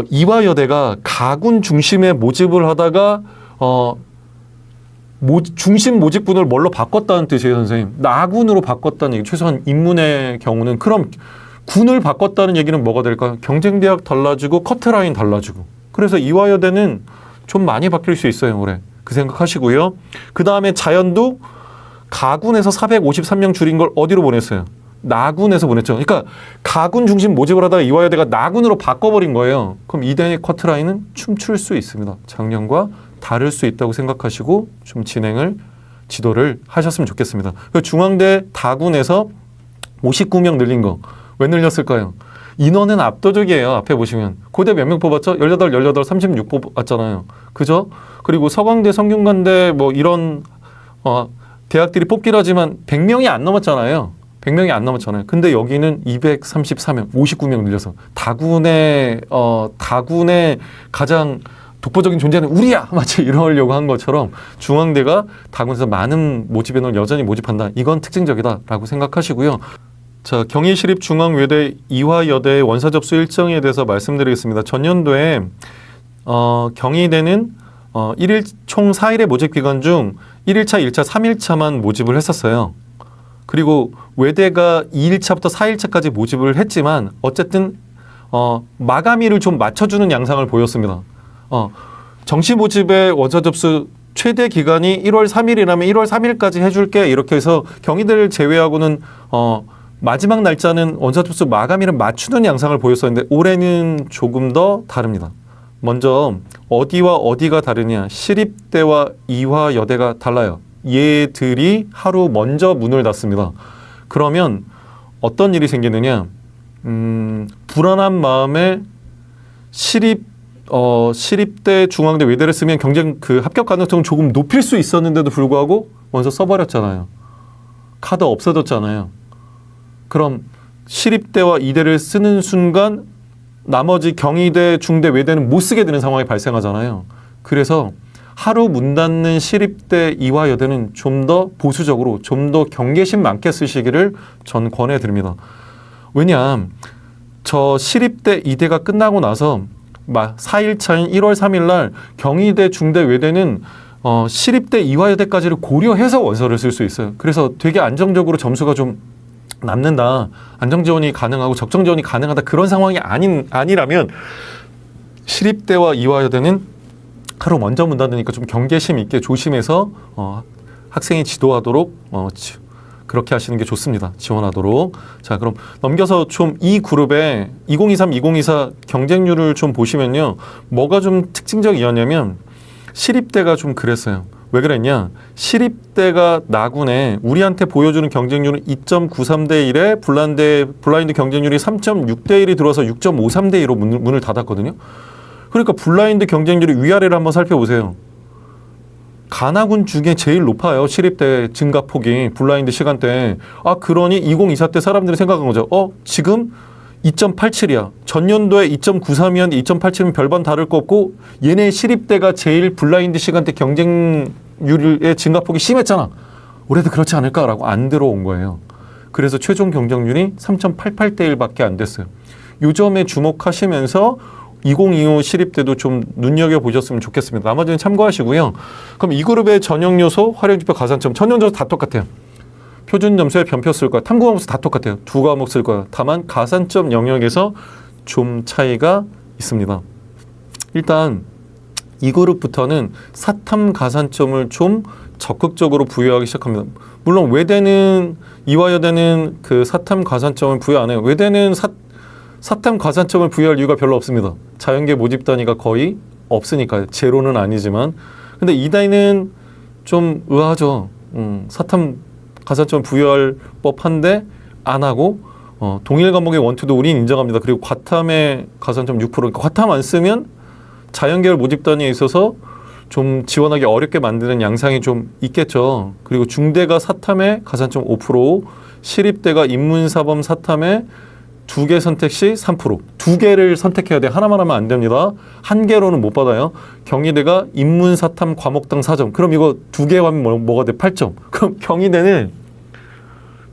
이화여대가 가군 중심의 모집을 하다가 중심 모집군을 뭘로 바꿨다는 뜻이에요, 선생님. 나군으로 바꿨다는 얘기. 최소한 인문의 경우는. 그럼 군을 바꿨다는 얘기는 뭐가 될까요? 경쟁대학 달라지고 커트라인 달라지고. 그래서 이화여대는 좀 많이 바뀔 수 있어요, 올해. 그 생각하시고요. 그 다음에 자연도 가군에서 453명 줄인 걸 어디로 보냈어요? 나군에서 보냈죠. 그러니까 가군 중심 모집을 하다가 이화여대가 나군으로 바꿔버린 거예요. 그럼 이대의 커트라인은 춤출 수 있습니다. 작년과 다를 수 있다고 생각하시고 좀 지도를 하셨으면 좋겠습니다. 중앙대 다군에서 59명 늘린 거. 왜 늘렸을까요? 인원은 압도적이에요. 앞에 보시면. 고대 몇 명 뽑았죠? 18, 36 뽑았잖아요. 그죠? 그리고 서강대, 성균관대 뭐 이런 대학들이 뽑기로 하지만 100명이 안 넘었잖아요. 100명이 안 넘었잖아요. 근데 여기는 234명, 59명 늘려서 다군의 가장 독보적인 존재는 우리야! 마치 이러려고 한 것처럼 중앙대가 다군에서 많은 모집 인원을 여전히 모집한다. 이건 특징적이다라고 생각하시고요. 자, 경희시립중앙외대 이화여대의 원서 접수 일정에 대해서 말씀드리겠습니다. 전년도에 경희대는 총 4일의 모집 기간 중 1일차, 1차, 3일차만 모집을 했었어요. 그리고 외대가 2일차부터 4일차까지 모집을 했지만 어쨌든 마감일을 좀 맞춰주는 양상을 보였습니다. 정시 모집의 원서 접수 최대 기간이 1월 3일이라면 1월 3일까지 해줄게 이렇게 해서 경희대를 제외하고는 마지막 날짜는 원서 접수 마감일을 맞추는 양상을 보였었는데 올해는 조금 더 다릅니다. 먼저 어디와 어디가 다르냐? 시립대와 이화여대가 달라요. 얘들이 하루 먼저 문을 닫습니다. 그러면 어떤 일이 생기느냐? 불안한 마음에 시립대, 중앙대, 외대를 쓰면 경쟁 합격 가능성은 조금 높일 수 있었는데도 불구하고 원서 써버렸잖아요. 카드 없어졌잖아요. 그럼 시립대와 이대를 쓰는 순간 나머지 경희대, 중대, 외대는 못 쓰게 되는 상황이 발생하잖아요. 그래서 하루 문 닫는 시립대, 이화여대는 좀 더 보수적으로, 좀 더 경계심 많게 쓰시기를 전 권해드립니다. 왜냐, 저 시립대, 이대가 끝나고 나서 4일차인 1월 3일 날 경희대, 중대, 외대는 시립대, 이화여대까지를 고려해서 원서를 쓸 수 있어요. 그래서 되게 안정적으로 점수가 좀 남는다. 안정 지원이 가능하고 적정 지원이 가능하다. 그런 상황이 아니라면 시립대와 이화여대는 하루 먼저 문 닫으니까 좀 경계심 있게 조심해서 학생이 지도하도록 그렇게 하시는 게 좋습니다. 지원하도록. 자, 그럼 넘겨서 좀 이 그룹의 2023, 2024 경쟁률을 좀 보시면요. 뭐가 좀 특징적이었냐면 시립대가 좀 그랬어요. 왜 그랬냐? 시립대가 나군에 우리한테 보여주는 경쟁률은 2.93대 1에 블라인드 경쟁률이 3.6대 1이 들어와서 6.53대 1로 문을 닫았거든요. 그러니까 블라인드 경쟁률이 위아래를 한번 살펴보세요. 가나군 중에 제일 높아요. 시립대 증가폭이 블라인드 시간대에. 그러니 2024 때 사람들이 생각한 거죠. 지금 2.87이야. 전년도에 2.93이었는데 2.87은 별반 다를 거 없고 얘네 시립대가 제일 블라인드 시간대 경쟁률의 증가폭이 심했잖아. 올해도 그렇지 않을까라고 안 들어온 거예요. 그래서 최종 경쟁률이 3.88대 1밖에 안 됐어요. 요 점에 주목하시면서 2025 시립 때도 좀 눈여겨보셨으면 좋겠습니다. 나머지는 참고하시고요. 그럼 이 그룹의 전형 요소, 활용지표, 가산점, 전형 요소 다 똑같아요. 표준 점수에 변표 쓸 거야. 탐구 과목 다 똑같아요. 두 과목 쓸 거야. 다만 가산점 영역에서 좀 차이가 있습니다. 일단 이 그룹부터는 사탐 가산점을 좀 적극적으로 부여하기 시작합니다. 물론 외대는 이화여대는 그 사탐 가산점을 부여 안 해요. 외대는 사탐 가산점을 부여할 이유가 별로 없습니다. 자연계 모집 단위가 거의 없으니까요. 제로는 아니지만. 근데 이다희는 좀 의아하죠. 사탐 가산점 부여할 법한데 안 하고 동일 과목의 원투도 우린 인정합니다. 그리고 과탐의 가산점 6%. 그러니까 과탐 안 쓰면 자연계열 모집 단위에 있어서 좀 지원하기 어렵게 만드는 양상이 좀 있겠죠. 그리고 중대가 사탐의 가산점 5%, 시립대가 인문사범 사탐의 2개 선택 시 3%. 2개를 선택해야 돼. 하나만 하면 안 됩니다. 한 개로는 못 받아요. 경희대가 인문사탐 과목당 4점. 그럼 이거 2개 하면 뭐가 돼? 8점. 그럼 경희대는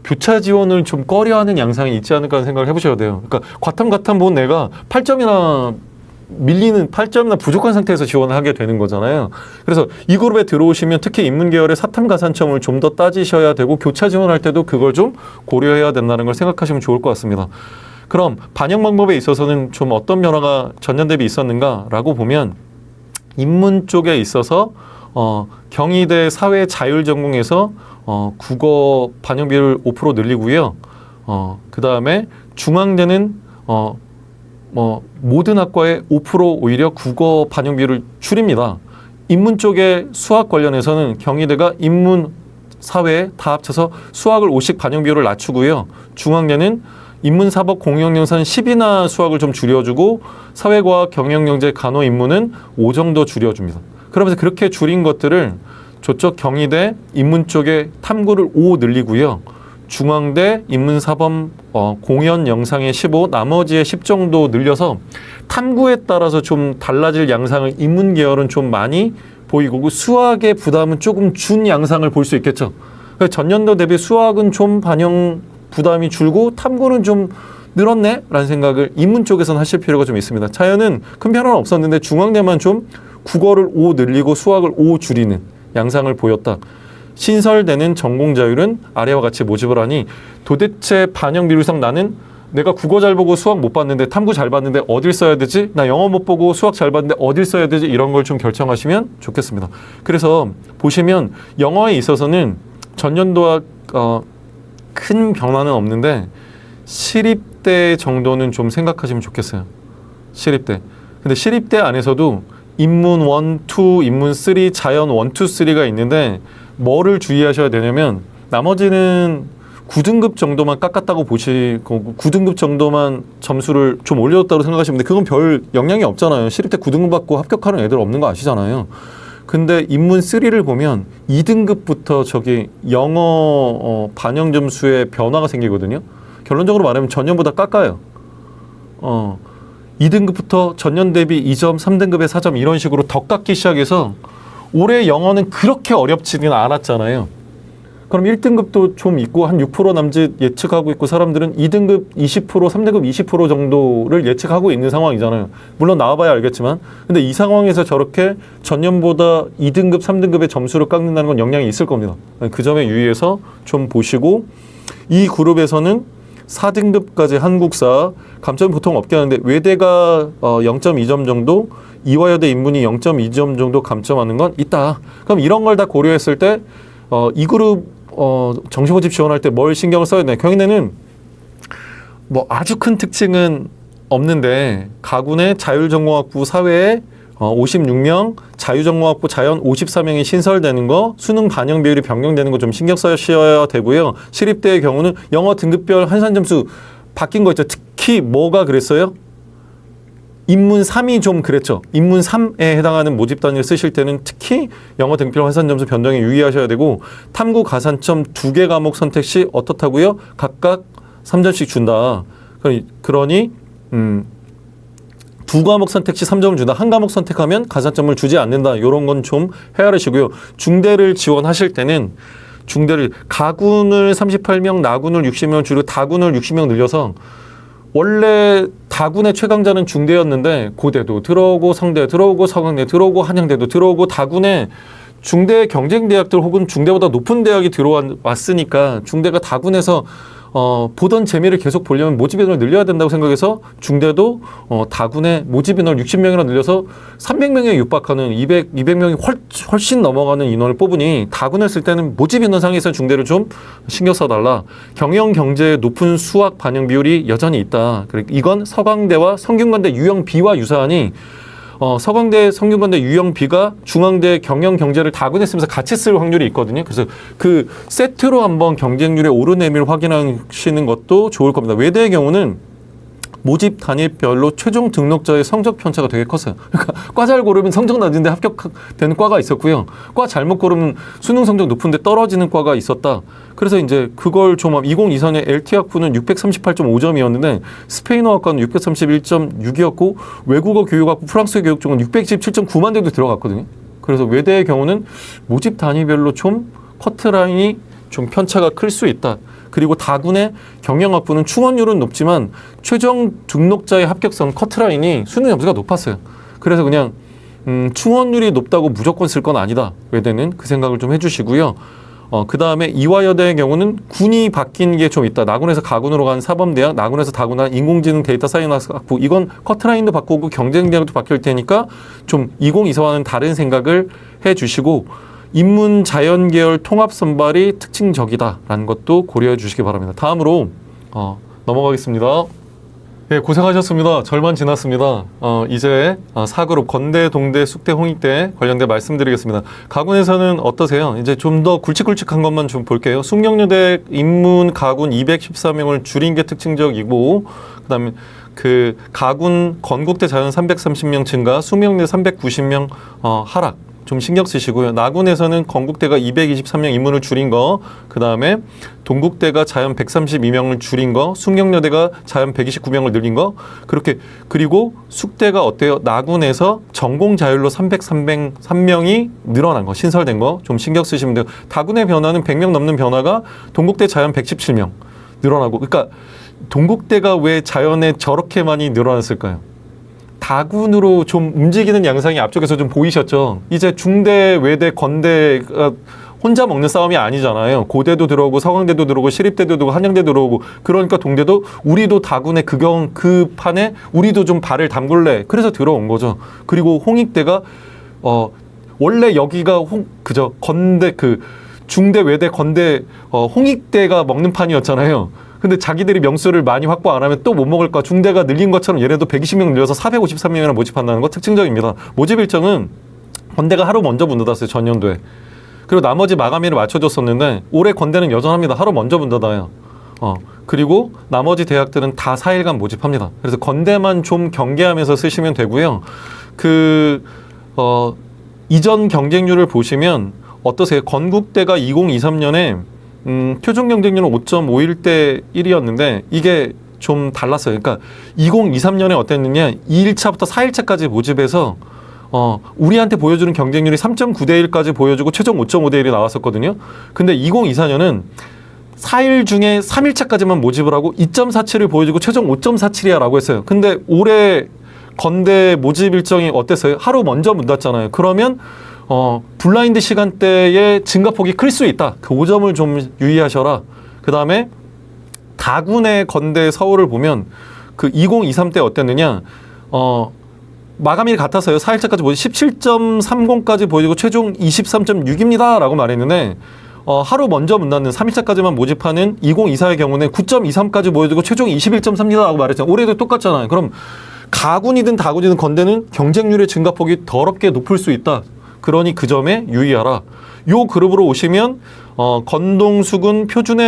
교차 지원을 좀 꺼려하는 양상이 있지 않을까 하는 생각을 해보셔야 돼요. 그러니까 과탐 본 애가 8점이나 밀리는 8점이나 부족한 상태에서 지원을 하게 되는 거잖아요. 그래서 이 그룹에 들어오시면 특히 인문계열의 사탐 가산점을 좀 더 따지셔야 되고 교차 지원할 때도 그걸 좀 고려해야 된다는 걸 생각하시면 좋을 것 같습니다. 그럼 반영 방법에 있어서는 좀 어떤 변화가 전년 대비 있었는가라고 보면 인문 쪽에 있어서 경희대 사회 자율 전공에서 국어 반영 비율을 5% 늘리고요. 그 다음에 중앙대는 모든 학과의 5% 오히려 국어 반영 비율을 줄입니다. 인문 쪽에 수학 관련해서는 경희대가 인문, 사회 다 합쳐서 수학을 5씩 반영 비율을 낮추고요. 중앙대는 인문사법 공영영사는 10이나 수학을 좀 줄여주고 사회과학 경영영재 간호 인문은 5 정도 줄여줍니다. 그러면서 그렇게 줄인 것들을 저쪽 경희대 인문 쪽에 탐구를 5 늘리고요. 중앙대 인문사범 공연 영상의 15, 나머지의 10 정도 늘려서 탐구에 따라서 좀 달라질 양상을 인문 계열은 좀 많이 보이고 수학의 부담은 조금 준 양상을 볼 수 있겠죠. 그러니까 전년도 대비 수학은 좀 반영 부담이 줄고 탐구는 좀 늘었네 라는 생각을 인문 쪽에서는 하실 필요가 좀 있습니다. 자연은 큰 변화는 없었는데 중앙대만 좀 국어를 5 늘리고 수학을 5 줄이는 양상을 보였다. 신설되는 전공 자율은 아래와 같이 모집을 하니 도대체 반영 비율상 나는 내가 국어 잘 보고 수학 못 봤는데 탐구 잘 봤는데 어딜 써야 되지? 나 영어 못 보고 수학 잘 봤는데 어딜 써야 되지? 이런 걸 좀 결정하시면 좋겠습니다. 그래서 보시면 영어에 있어서는 전년도와 큰 변화는 없는데 시립대 정도는 좀 생각하시면 좋겠어요. 시립대. 근데 시립대 안에서도 인문 1, 2, 인문 3, 자연 1, 2, 3가 있는데 뭐를 주의하셔야 되냐면 나머지는 9등급 정도만 깎았다고 보시고 9등급 정도만 점수를 좀 올려줬다고 생각하시면 그건 별 영향이 없잖아요. 시립대 9등급 받고 합격하는 애들 없는 거 아시잖아요. 근데 인문 3를 보면 2등급부터 저기 영어 반영 점수에 변화가 생기거든요. 결론적으로 말하면 전년보다 깎아요. 2등급부터 전년 대비 2점, 3등급에 4점 이런 식으로 더 깎기 시작해서 올해 영어는 그렇게 어렵지는 않았잖아요. 그럼 1등급도 좀 있고 한 6% 남짓 예측하고 있고 사람들은 2등급 20%, 3등급 20% 정도를 예측하고 있는 상황이잖아요. 물론 나와봐야 알겠지만 근데 이 상황에서 저렇게 전년보다 2등급, 3등급의 점수를 깎는다는 건 영향이 있을 겁니다. 그 점에 유의해서 좀 보시고 이 그룹에서는 4등급까지 한국사 감점이 보통 없게 하는데 외대가 0.2점 정도 이화여대 인문이 0.2점 정도 감점하는 건 있다. 그럼 이런 걸 다 고려했을 때 이 그룹 정시 모집 지원할 때 뭘 신경을 써야 되나? 경희대는 뭐 아주 큰 특징은 없는데 가군의 자율전공학부 사회에 56명, 자유전공학부 자연 54명이 신설되는 거, 수능 반영 비율이 변경되는 거 좀 신경 써셔야 되고요. 시립대의 경우는 영어 등급별 환산 점수 바뀐 거 있죠. 특히 뭐가 그랬어요? 인문 3이 좀 그랬죠. 인문 3에 해당하는 모집 단위를 쓰실 때는 특히 영어 등급별 환산 점수 변동에 유의하셔야 되고 탐구 가산점 2개 과목 선택 시 어떻다고요? 각각 3점씩 준다. 그러니 2과목 선택 시 3점을 준다. 한 과목 선택하면 가산점을 주지 않는다. 이런 건 좀 헤아리시고요. 중대를 지원하실 때는 중대를 가군을 38명, 나군을 60명 줄이고 다군을 60명 늘려서 원래 다군의 최강자는 중대였는데 고대도 들어오고 성대 들어오고 서강대 들어오고 한양대도 들어오고 다군의 중대 경쟁 대학들 혹은 중대보다 높은 대학이 들어왔으니까 중대가 다군에서 보던 재미를 계속 보려면 모집 인원을 늘려야 된다고 생각해서 중대도 다군의 모집 인원을 60명이나 늘려서 300명에 육박하는 200명이 훨씬 넘어가는 인원을 뽑으니 다군을 쓸 때는 모집 인원 상에서 중대를 좀 신경 써달라. 경영 경제의 높은 수학 반영 비율이 여전히 있다. 이건 서강대와 성균관대 유형 B와 유사하니 서강대, 성균관대 유형 B가 중앙대 경영 경제를 다군에 쓰면서 같이 쓸 확률이 있거든요. 그래서 그 세트로 한번 경쟁률의 오르내림을 확인하시는 것도 좋을 겁니다. 외대의 경우는 모집 단위별로 최종 등록자의 성적 편차가 되게 컸어요. 그러니까 과 잘 고르면 성적 낮은데 합격되는 과가 있었고요. 과 잘못 고르면 수능 성적 높은데 떨어지는 과가 있었다. 그래서 이제 그걸 좀 2024년 LT학부는 638.5점이었는데 스페인어학과는 631.6이었고 외국어 교육학부 프랑스어 교육 쪽은 627.9만 대도 들어갔거든요. 그래서 외대의 경우는 모집 단위별로 좀 커트라인이 좀 편차가 클 수 있다. 그리고 다군의 경영학부는 충원율은 높지만 최종 등록자의 합격선 커트라인이 수능 점수가 높았어요. 그래서 그냥 충원율이 높다고 무조건 쓸 건 아니다. 외대는 그 생각을 좀 해주시고요. 그 다음에 이화여대의 경우는 군이 바뀐 게 좀 있다. 나군에서 가군으로 간 사범대학, 나군에서 다군한 인공지능 데이터 사이언스 학부. 이건 커트라인도 바꾸고 경쟁대학도 바뀔 테니까 좀 2024와는 다른 생각을 해주시고 인문 자연계열 통합 선발이 특징적이다라는 것도 고려해 주시기 바랍니다. 다음으로 넘어가겠습니다. 예, 고생하셨습니다. 절반 지났습니다. 이제 4그룹 건대, 동대, 숙대, 홍익대 관련된 말씀드리겠습니다. 가군에서는 어떠세요? 이제 좀 더 굵직굵직한 것만 좀 볼게요. 숙명여대 인문 가군 214명을 줄인 게 특징적이고 그다음에 그 가군 건국대 자연 330명 증가, 숙명여대 390명 하락. 좀 신경 쓰시고요. 나군에서는 건국대가 223명 인문을 줄인 거, 그 다음에 동국대가 자연 132명을 줄인 거, 숙명여대가 자연 129명을 늘린 거, 그렇게, 그리고 숙대가 어때요? 나군에서 전공 자율로 303명이 늘어난 거, 신설된 거 좀 신경 쓰시면 돼요. 다군의 변화는 100명 넘는 변화가 동국대 자연 117명 늘어나고, 그러니까 동국대가 왜 자연에 저렇게 많이 늘어났을까요? 다군으로 좀 움직이는 양상이 앞쪽에서 좀 보이셨죠? 이제 중대, 외대, 건대가 혼자 먹는 싸움이 아니잖아요. 고대도 들어오고 서강대도 들어오고 시립대도 들어오고 한양대도 들어오고 그러니까 동대도 우리도 다군의 그 판에 우리도 좀 발을 담글래. 그래서 들어온 거죠. 그리고 홍익대가 원래 여기가 그저 건대 중대, 외대, 건대 홍익대가 먹는 판이었잖아요. 근데 자기들이 명수를 많이 확보 안 하면 또 못 먹을까? 중대가 늘린 것처럼 얘네도 120명 늘려서 453명이나 모집한다는 거 특징적입니다. 모집 일정은 건대가 하루 먼저 문 닫았어요. 전년도에. 그리고 나머지 마감일을 맞춰줬었는데 올해 건대는 여전합니다. 하루 먼저 문 닫아요. 그리고 나머지 대학들은 다 4일간 모집합니다. 그래서 건대만 좀 경계하면서 쓰시면 되고요. 이전 경쟁률을 보시면 어떠세요? 건국대가 2023년에 표준 경쟁률은 5.51대 1이었는데 이게 좀 달랐어요. 그러니까 2023년에 어땠느냐? 2일차부터 4일차까지 모집해서 우리한테 보여주는 경쟁률이 3.9대 1까지 보여주고 최종 5.5대 1이 나왔었거든요. 근데 2024년은 4일 중에 3일차까지만 모집을 하고 2.47을 보여주고 최종 5.47이야 라고 했어요. 근데 올해 건대 모집 일정이 어땠어요? 하루 먼저 문 닫잖아요. 그러면 블라인드 시간대에 증가폭이 클 수 있다. 그 5점을 좀 유의하셔라. 그 다음에 다군의 건대 서울을 보면 그 2023 때 어땠느냐? 마감일 같아서요. 4일차까지 모집 17.30까지 보여주고 최종 23.6입니다. 라고 말했는데 하루 먼저 문 닫는 3일차까지만 모집하는 2024의 경우는 9.23까지 보여주고 최종 21.3입니다. 라고 말했잖아요. 올해도 똑같잖아요. 그럼 가군이든 다군이든 건대는 경쟁률의 증가폭이 더럽게 높을 수 있다. 그러니 그 점에 유의하라. 요 그룹으로 오시면 건동수군 표준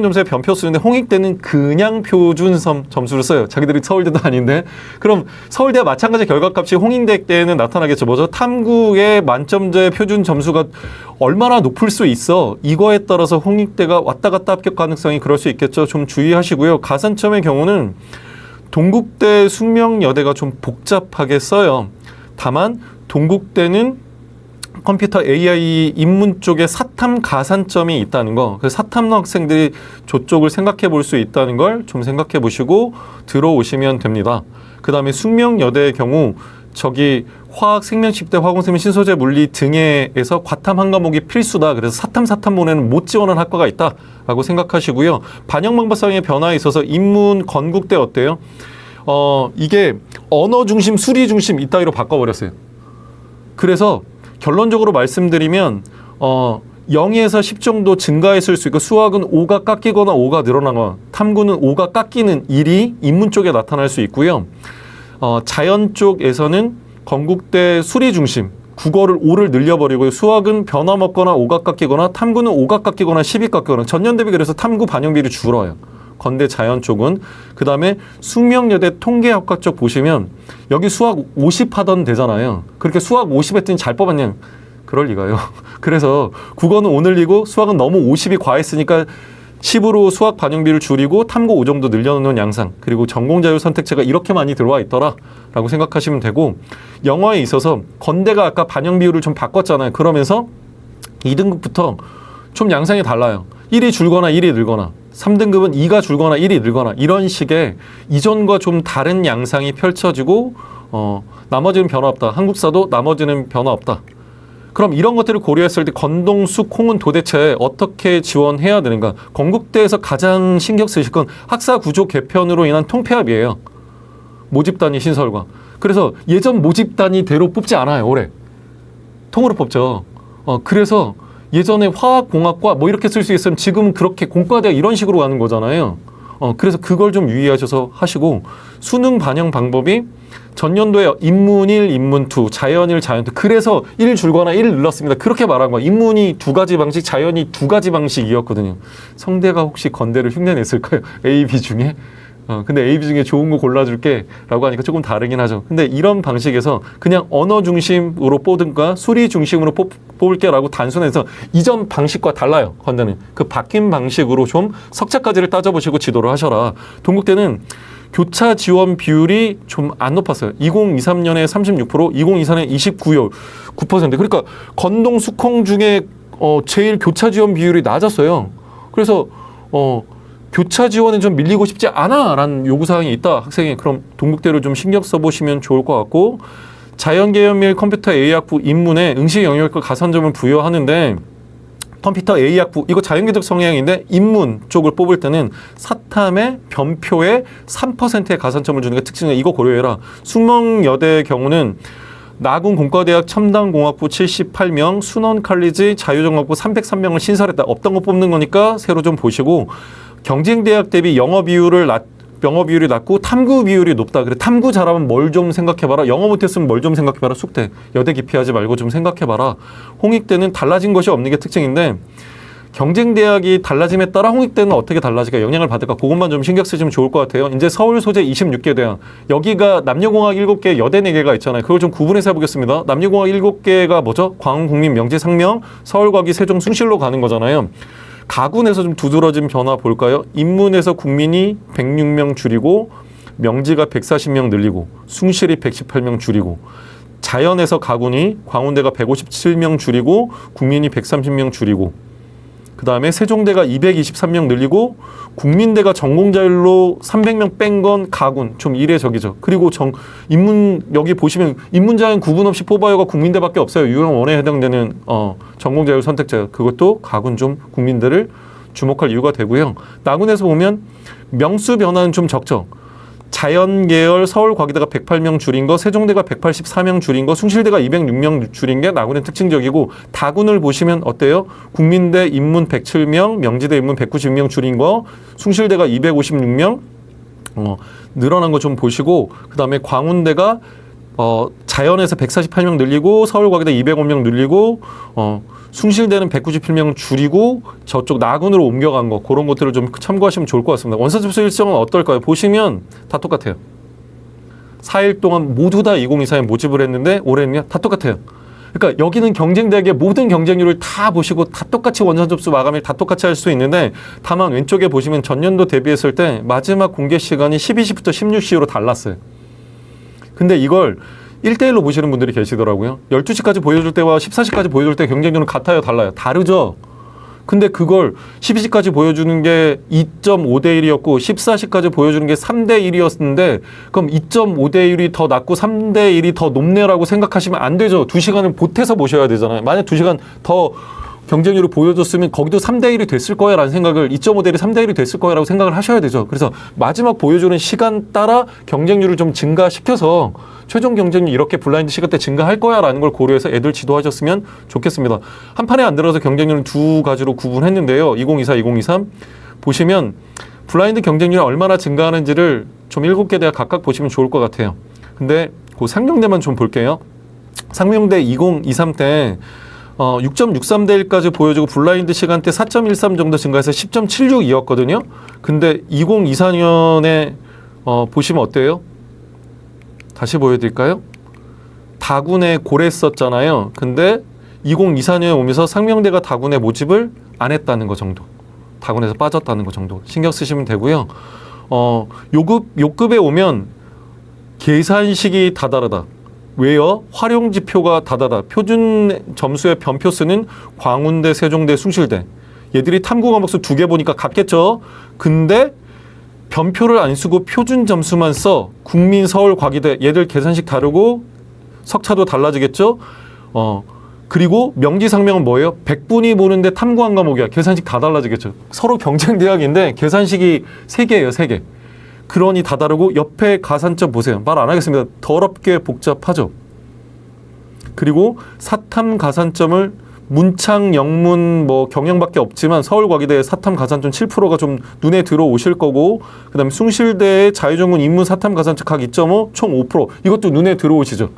점수에 변표 쓰는데 홍익대는 그냥 표준 점수를 써요. 자기들이 서울대도 아닌데. 그럼 서울대와 마찬가지 결과값이 홍익대 때는 나타나겠죠. 뭐죠? 탐구의 만점제 표준 점수가 얼마나 높을 수 있어. 이거에 따라서 홍익대가 왔다 갔다 합격 가능성이 그럴 수 있겠죠. 좀 주의하시고요. 가산점의 경우는 동국대, 숙명여대가 좀 복잡하게 써요. 다만 동국대는 컴퓨터 AI 인문 쪽에 사탐 가산점이 있다는 거, 그 사탐 학생들이 저쪽을 생각해 볼 수 있다는 걸 좀 생각해 보시고 들어오시면 됩니다. 그 다음에 숙명여대의 경우 저기 화학, 생명식대, 화공생명, 신소재, 물리 등에서 과탐 한 과목이 필수다. 그래서 사탐본에는 못 지원하는 학과가 있다라고 생각하시고요. 반영 방법상의 변화에 있어서 인문 건국대 어때요? 이게 언어 중심, 수리 중심 이따위로 바꿔버렸어요. 그래서 결론적으로 말씀드리면 0에서 10 정도 증가했을 수 있고 수학은 5가 깎이거나 5가 늘어나거나 탐구는 5가 깎이는 일이 인문 쪽에 나타날 수 있고요. 자연 쪽에서는 건국대 수리 중심, 국어를 5를 늘려버리고 수학은 변함없거나 5가 깎이거나 탐구는 5가 깎이거나 10이 깎이거나 전년 대비 그래서 탐구 반영비율이 줄어요. 건대 자연 쪽은. 그 다음에 숙명여대 통계학과 쪽 보시면 여기 수학 50 하던 되잖아요. 그렇게 수학 50 했더니 잘 뽑았냐? 그럴 리가요. 그래서 국어는 5 늘리고 수학은 너무 50이 과했으니까 10으로 수학 반영비를 줄이고 탐구 5 정도 늘려놓는 양상. 그리고 전공자율 선택제가 이렇게 많이 들어와 있더라 라고 생각하시면 되고, 영어에 있어서 건대가 아까 반영비율을 좀 바꿨잖아요. 그러면서 2등급부터 좀 양상이 달라요. 1이 줄거나 1이 늘거나 3등급은 2가 줄거나 1이 늘거나 이런 식의 이전과 좀 다른 양상이 펼쳐지고 나머지는 변화 없다. 한국사도 나머지는 변화 없다. 그럼 이런 것들을 고려했을 때 건동수 콩은 도대체 어떻게 지원해야 되는가? 건국대에서 가장 신경 쓰실 건 학사 구조 개편으로 인한 통폐합이에요. 모집단위 신설과. 그래서 예전 모집단위대로 뽑지 않아요. 올해. 통으로 뽑죠. 그래서 예전에 화학공학과 뭐 이렇게 쓸 수 있으면 지금 그렇게 공과대학 이런 식으로 가는 거잖아요. 그래서 그걸 좀 유의하셔서 하시고, 수능 반영 방법이 전년도에 인문 1, 인문 2, 자연 1, 자연 2. 그래서 1 줄거나 1 늘렸습니다. 그렇게 말한 거예요. 인문이 2가지 방식, 자연이 2가지 방식이었거든요. 성대가 혹시 건대를 흉내냈을까요? A, B 중에? 근데 A, B 중에 좋은 거 골라줄게 라고 하니까 조금 다르긴 하죠. 근데 이런 방식에서 그냥 언어 중심으로 뽑든가 수리 중심으로 뽑을게 라고 단순해서 이전 방식과 달라요. 건대는. 그 바뀐 방식으로 좀 석차까지를 따져보시고 지도를 하셔라. 동국대는 교차 지원 비율이 좀 안 높았어요. 2023년에 36%, 2024년에 9%. 그러니까 건동 수콩 중에 제일 교차 지원 비율이 낮았어요. 그래서 교차 지원에 좀 밀리고 싶지 않아 라는 요구사항이 있다. 학생이. 그럼 동국대를 좀 신경 써보시면 좋을 것 같고, 자연계열 및 컴퓨터 A학부 인문에 응시 영역과 가산점을 부여하는데, 컴퓨터 A학부 이거 자연계적 성향인데 인문 쪽을 뽑을 때는 사탐의 변표에 3%의 가산점을 주는 게 특징이에요. 이거 고려해라. 숙명여대의 경우는 나군 공과대학 첨단공학부 78명, 순원칼리지 자유정학부 303명을 신설했다. 없던 거 뽑는 거니까 새로 좀 보시고, 경쟁대학 대비 영어 비율이 낮고 탐구 비율이 높다. 그래, 탐구 잘하면 뭘 좀 생각해봐라. 영어 못했으면 뭘 좀 생각해봐라. 숙대. 여대 기피하지 말고 좀 생각해봐라. 홍익대는 달라진 것이 없는 게 특징인데, 경쟁대학이 달라짐에 따라 홍익대는 어떻게 달라질까, 영향을 받을까, 그것만 좀 신경 쓰시면 좋을 것 같아요. 이제 서울 소재 26개 대학. 여기가 남녀공학 7개, 여대 4개가 있잖아요. 그걸 좀 구분해서 해보겠습니다. 남녀공학 7개가 뭐죠? 광흥국민, 명지, 상명, 서울과기, 세종, 숭실로 가는 거잖아요. 가군에서 좀 두드러진 변화 볼까요? 인문에서 국민이 106명 줄이고, 명지가 140명 늘리고, 숭실이 118명 줄이고, 자연에서 가군이 광운대가 157명 줄이고, 국민이 130명 줄이고, 그 다음에 세종대가 223명 늘리고, 국민대가 전공자율로 300명 뺀 건 가군. 좀 이례적이죠. 그리고 인문, 여기 보시면 인문자연 구분 없이 뽑아요가 국민대밖에 없어요. 유형 1에 해당되는 전공자율 선택자. 그것도 가군 좀 국민대를 주목할 이유가 되고요. 나군에서 보면 명수 변화는 좀 적죠. 자연계열 서울과기대가 108명 줄인 거, 세종대가 184명 줄인 거, 숭실대가 206명 줄인 게 나군의 특징적이고, 다군을 보시면 어때요? 국민대 인문 107명, 명지대 인문 196명 줄인 거, 숭실대가 256명 늘어난 거 좀 보시고, 그 다음에 광운대가 자연에서 148명 늘리고, 서울과기대 205명 늘리고, 숭실대는 197명 줄이고 저쪽 나군으로 옮겨간 거, 그런 것들을 좀 참고하시면 좋을 것 같습니다. 원서 접수 일정은 어떨까요? 보시면 다 똑같아요. 4일 동안 모두 다 2024에 모집을 했는데 올해는요 다 똑같아요. 그러니까 여기는 경쟁대학의 모든 경쟁률을 다 보시고 다 똑같이 원서 접수 마감일 다 똑같이 할 수 있는데, 다만 왼쪽에 보시면 전년도 대비했을 때 마지막 공개 시간이 12시부터 16시로 달랐어요. 근데 이걸 1대1로 보시는 분들이 계시더라고요. 12시까지 보여줄 때와 14시까지 보여줄 때 경쟁률은 같아요, 달라요? 다르죠? 근데 그걸 12시까지 보여주는 게 2.5대 1이었고 14시까지 보여주는 게 3대 1이었는데 그럼 2.5대 1이 더 낮고 3대 1이 더 높네라고 생각하시면 안 되죠. 2시간을 보태서 보셔야 되잖아요. 만약 2시간 더 경쟁률을 보여줬으면 거기도 3대 1이 됐을 거야 라는 생각을 2.5대 1이 3대 1이 됐을 거야 라고 생각을 하셔야 되죠. 그래서 마지막 보여주는 시간 따라 경쟁률을 좀 증가시켜서 최종 경쟁률 이렇게 블라인드 시간 때 증가할 거야 라는 걸 고려해서 애들 지도하셨으면 좋겠습니다. 한 판에 안 들어서 경쟁률은 두 가지로 구분했는데요. 2024, 2023 보시면 블라인드 경쟁률이 얼마나 증가하는지를 좀 7개 대학 각각 보시면 좋을 것 같아요. 근데 그 상명대만 좀 볼게요. 상명대 2023 때 6.63대 1까지 보여주고 블라인드 시간대 4.13 정도 증가해서 10.76이었거든요. 근데 2024년에 보시면 어때요? 다시 보여드릴까요? 다군에 고랬었잖아요. 근데 2024년에 오면서 상명대가 다군에 모집을 안 했다는 거 정도. 다군에서 빠졌다는 거 정도. 신경 쓰시면 되고요. 요급에 오면 계산식이 다 다르다. 왜요? 활용 지표가 다 다르다. 표준 점수의 변표수는 광운대, 세종대, 숭실대. 얘들이 탐구 과목수 2개 보니까 같겠죠? 근데 변표를 안 쓰고 표준 점수만 써. 국민, 서울, 과기대. 얘들 계산식 다르고 석차도 달라지겠죠? 그리고 명지상명은 뭐예요? 100분이 보는데 탐구 한 과목이야. 계산식 다 달라지겠죠? 서로 경쟁 대학인데 계산식이 3개예요, 3개. 그러니 다 다르고 옆에 가산점 보세요. 말 안 하겠습니다. 더럽게 복잡하죠. 그리고 사탐 가산점을 문창, 영문, 경영밖에 없지만 서울과기대 사탐 가산점 7%가 좀 눈에 들어오실 거고 그다음에 숭실대의 자유전공 인문 사탐 가산점 각 2.5, 총 5% 이것도 눈에 들어오시죠.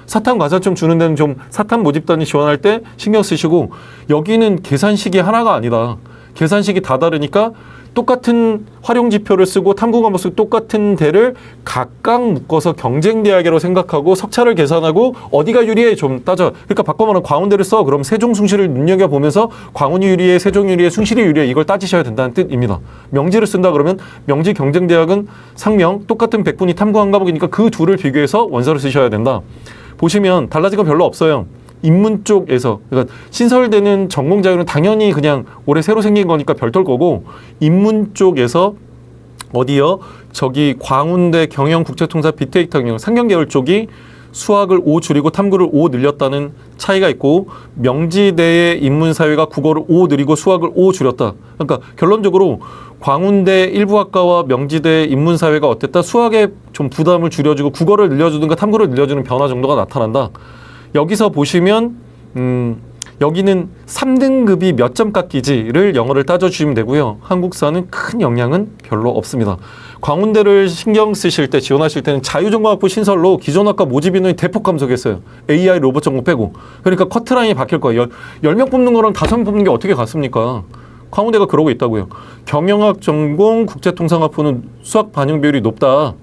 사탐 가산점 주는 데는 좀 사탐 모집단이 지원할 때 신경 쓰시고 여기는 계산식이 하나가 아니다. 계산식이 다 다르니까 똑같은 활용 지표를 쓰고 탐구 과목 쓰고 똑같은 데를 각각 묶어서 경쟁 대학이라고 생각하고 석차를 계산하고 어디가 유리해 좀 따져. 그러니까 바꿔 말하면 광운대를 써. 그럼 세종 숭실을 눈여겨보면서 광운이 유리해, 세종이 유리해, 숭실이 유리해 이걸 따지셔야 된다는 뜻입니다. 명지를 쓴다 그러면 명지 경쟁 대학은 상명 똑같은 100분이 탐구한 과목이니까 그 둘을 비교해서 원서를 쓰셔야 된다. 보시면 달라진 건 별로 없어요. 인문 쪽에서 그러니까 신설되는 전공 자율은 당연히 그냥 올해 새로 생긴 거니까 별도일 거고 인문 쪽에서 어디요? 저기 광운대 경영국제통사 빅데이터 경영 상경계열 쪽이 수학을 5 줄이고 탐구를 5 늘렸다는 차이가 있고 명지대의 인문사회가 국어를 5 늘리고 수학을 5 줄였다. 그러니까 결론적으로 광운대 일부학과와 명지대 인문사회가 어땠다? 수학에 좀 부담을 줄여주고 국어를 늘려주든가 탐구를 늘려주는 변화 정도가 나타난다. 여기서 보시면 여기는 3등급이 몇 점 깎이지를 영어를 따져주시면 되고요. 한국사는 큰 영향은 별로 없습니다. 광운대를 신경 쓰실 때 지원하실 때는 자유전공학부 신설로 기존 학과 모집 인원이 대폭 감소했어요. AI 로봇 전공 빼고. 그러니까 커트라인이 바뀔 거예요. 10명 뽑는 거랑 5명 뽑는 게 어떻게 같습니까? 광운대가 그러고 있다고요. 경영학 전공 국제통상학부는 수학 반영 비율이 높다.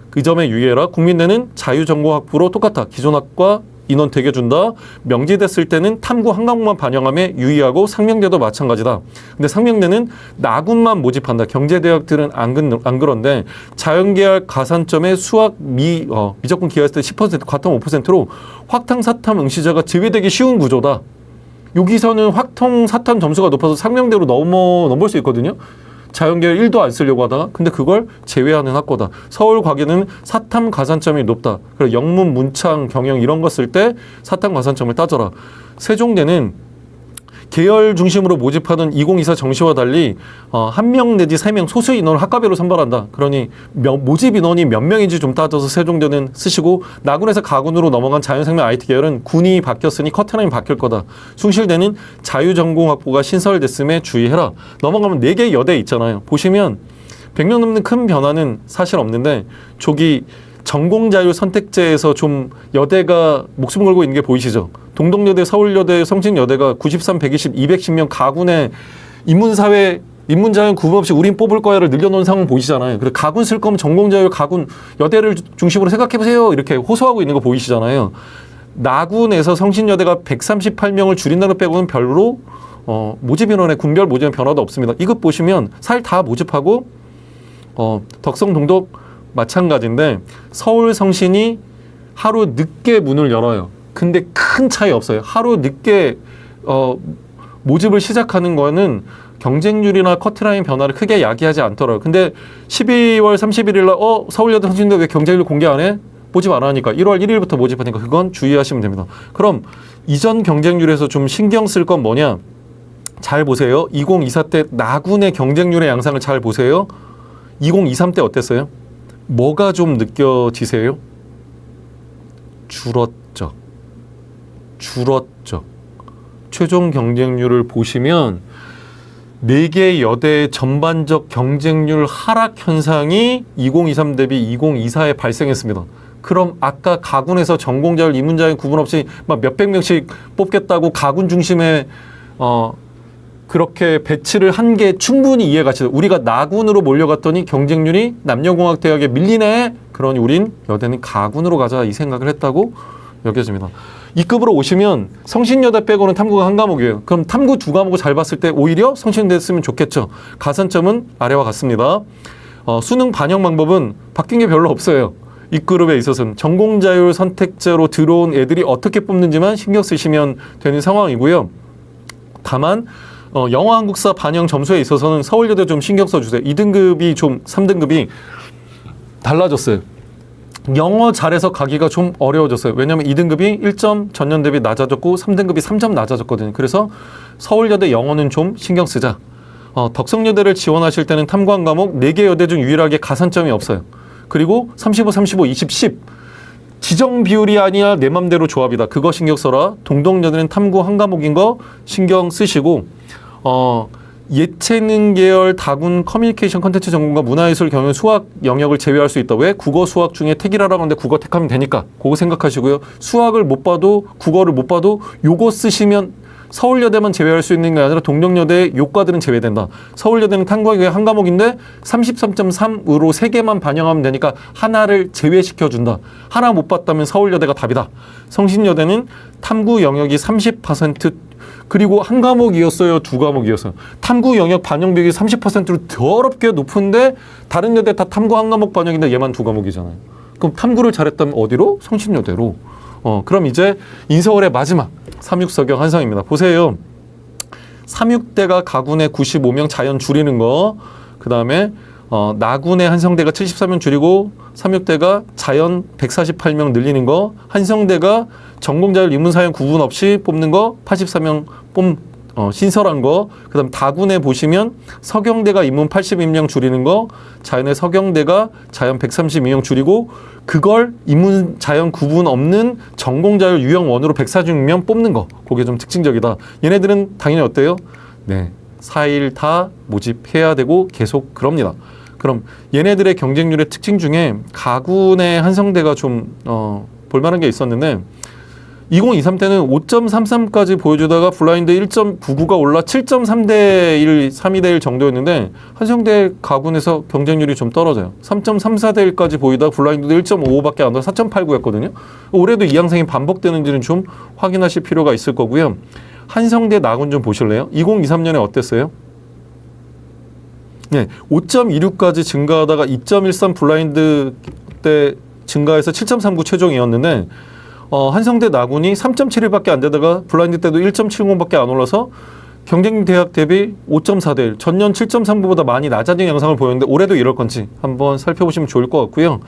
그 점에 유의해라. 국민대는 자유전공학부로 똑같아. 기존 학과 인원 되게 준다. 명지대 쓸 때는 탐구 한 과목만 반영함에 유의하고 상명대도 마찬가지다. 근데 상명대는 나군만 모집한다. 경제대학들은 안 그런데 자연계열 가산점에 수학 미적분 기하했을 때 10% 과탐 5%로 확탐 사탐 응시자가 제외되기 쉬운 구조다. 여기서는 확통 사탐 점수가 높아서 상명대로 넘을 수 있거든요. 자연계열 1도 안 쓰려고 하다가 근데 그걸 제외하는 학과다. 서울과기는 사탐 가산점이 높다. 그리고 영문, 문창, 경영 이런 거 쓸 때 사탐 가산점을 따져라. 세종대는 계열 중심으로 모집하던 2024 정시와 달리 1명 내지 3명 소수 인원을 학과별로 선발한다. 그러니 모집 인원이 몇 명인지 좀 따져서 세종대는 쓰시고 나군에서 가군으로 넘어간 자연생명 IT 계열은 군이 바뀌었으니 커트라인이 바뀔 거다. 숭실대는 자유전공학부가 신설됐음에 주의해라. 넘어가면 4개 여대 있잖아요. 보시면 100명 넘는 큰 변화는 사실 없는데 저기 전공자율 선택제에서 좀 여대가 목숨 걸고 있는 게 보이시죠? 동덕여대, 서울여대, 성신여대가 93, 120, 210명 가군에 인문사회, 인문자연 구분 없이 우린 뽑을 거야를 늘려놓은 상황 보이시잖아요. 그래 가군 쓸 거면 전공자율 가군 여대를 중심으로 생각해보세요. 이렇게 호소하고 있는 거 보이시잖아요. 나군에서 성신여대가 138명을 줄인다는 빼고는 별로 모집 인원의 군별 모집은 변화도 없습니다. 이것 보시면 사실 다 모집하고 덕성, 동덕 마찬가지인데 서울 성신이 하루 늦게 문을 열어요. 근데 큰 차이 없어요. 하루 늦게 모집을 시작하는 거는 경쟁률이나 커트라인 변화를 크게 야기하지 않더라고요. 근데 12월 31일 날 서울여대 성신여대 왜 경쟁률 공개 안 해? 모집 안 하니까 1월 1일부터 모집하니까 그건 주의하시면 됩니다. 그럼 이전 경쟁률에서 좀 신경 쓸 건 뭐냐? 잘 보세요. 2024 때 나군의 경쟁률의 양상을 잘 보세요. 2023 때 어땠어요? 뭐가 좀 느껴지세요? 줄었죠. 최종 경쟁률을 보시면 4개 여대의 전반적 경쟁률 하락 현상이 2023 대비 2024에 발생했습니다. 그럼 아까 가군에서 전공자율, 이문자율 구분 없이 막 몇백 명씩 뽑겠다고 가군 중심의 그렇게 배치를 한 게 충분히 이해가 가시죠. 우리가 나군으로 몰려갔더니 경쟁률이 남녀공학대학에 밀리네. 그러니 우린 여대는 가군으로 가자 이 생각을 했다고 여겨집니다. 2급으로 오시면 성신여대 빼고는 탐구가 한 과목이에요. 그럼 탐구 2과목을 잘 봤을 때 오히려 성신여대 쓰면 좋겠죠. 가산점은 아래와 같습니다. 수능 반영 방법은 바뀐 게 별로 없어요. 이 그룹에 있어서는 전공자율 선택제로 들어온 애들이 어떻게 뽑는지만 신경 쓰시면 되는 상황이고요. 다만 영어 한국사 반영 점수에 있어서는 서울여대 좀 신경 써주세요. 2등급이 좀 3등급이 달라졌어요. 영어 잘해서 가기가 좀 어려워졌어요. 왜냐하면 2등급이 1점 전년 대비 낮아졌고 3등급이 3점 낮아졌거든요. 그래서 서울여대 영어는 좀 신경 쓰자. 덕성여대를 지원하실 때는 탐구한 과목 4개 여대 중 유일하게 가산점이 없어요. 그리고 35, 35, 20, 10 지정 비율이 아니라 내 맘대로 조합이다. 그거 신경 써라. 동덕여대는 탐구 한 과목인 거 신경 쓰시고 예체능 계열 다군 커뮤니케이션 컨텐츠 전공과 문화예술 경영 수학 영역을 제외할 수 있다. 왜? 국어 수학 중에 택이라고 하는데 국어 택하면 되니까 그거 생각하시고요. 수학을 못 봐도 국어를 못 봐도 요거 쓰시면 서울여대만 제외할 수 있는 게 아니라 동덕여대 요과들은 제외된다. 서울여대는 탐구하기 한 과목인데 33.3으로 3개만 반영하면 되니까 하나를 제외시켜준다. 하나 못 봤다면 서울여대가 답이다. 성신여대는 탐구 영역이 30% 그리고 한 과목이었어요? 2과목이었어요? 탐구 영역 반영 비율이 30%로 더럽게 높은데 다른 여대 다 탐구 한 과목 반영인데 얘만 2과목이잖아요. 그럼 탐구를 잘했다면 어디로? 성신여대로. 그럼 이제 인서울의 마지막 3.6 서경 한상입니다. 보세요. 3.6대가 가군의 95명 자연 줄이는 거, 그 다음에 나군의 한성대가 74명 줄이고 3.6대가 자연 148명 늘리는 거, 한성대가 전공자율 인문사연 구분 없이 뽑는 거 84명 신설한 거, 그 다음 다군에 보시면 서경대가 인문 82명 줄이는 거, 자연의 서경대가 자연 132명 줄이고 그걸 인문 자연 구분 없는 전공자율 유형원으로 146명 뽑는 거, 그게 좀 특징적이다. 얘네들은 당연히 어때요? 네, 4일 다 모집해야 되고 계속 그럽니다. 그럼 얘네들의 경쟁률의 특징 중에 가군의 한성대가 좀 볼만한 게 있었는데 2023 때는 5.33까지 보여주다가 블라인드 1.99가 올라 7.3대 1, 3대 1 정도였는데 한성대 가군에서 경쟁률이 좀 떨어져요. 3.34대 1까지 보이다가 블라인드도 1.55밖에 안 나서 4.89였거든요. 올해도 이 양상이 반복되는지는 좀 확인하실 필요가 있을 거고요. 한성대 나군 좀 보실래요? 2023년에 어땠어요? 네, 5.26까지 증가하다가 2.13 블라인드 때 증가해서 7.39 최종이었는데 한성대 나군이 3.71밖에 안 되다가 블라인드 때도 1.70밖에 안 올라서 경쟁 대학 대비 5.4대 1, 전년 7.39보다 많이 낮아진 양상을 보였는데 올해도 이럴 건지 한번 살펴보시면 좋을 것 같고요.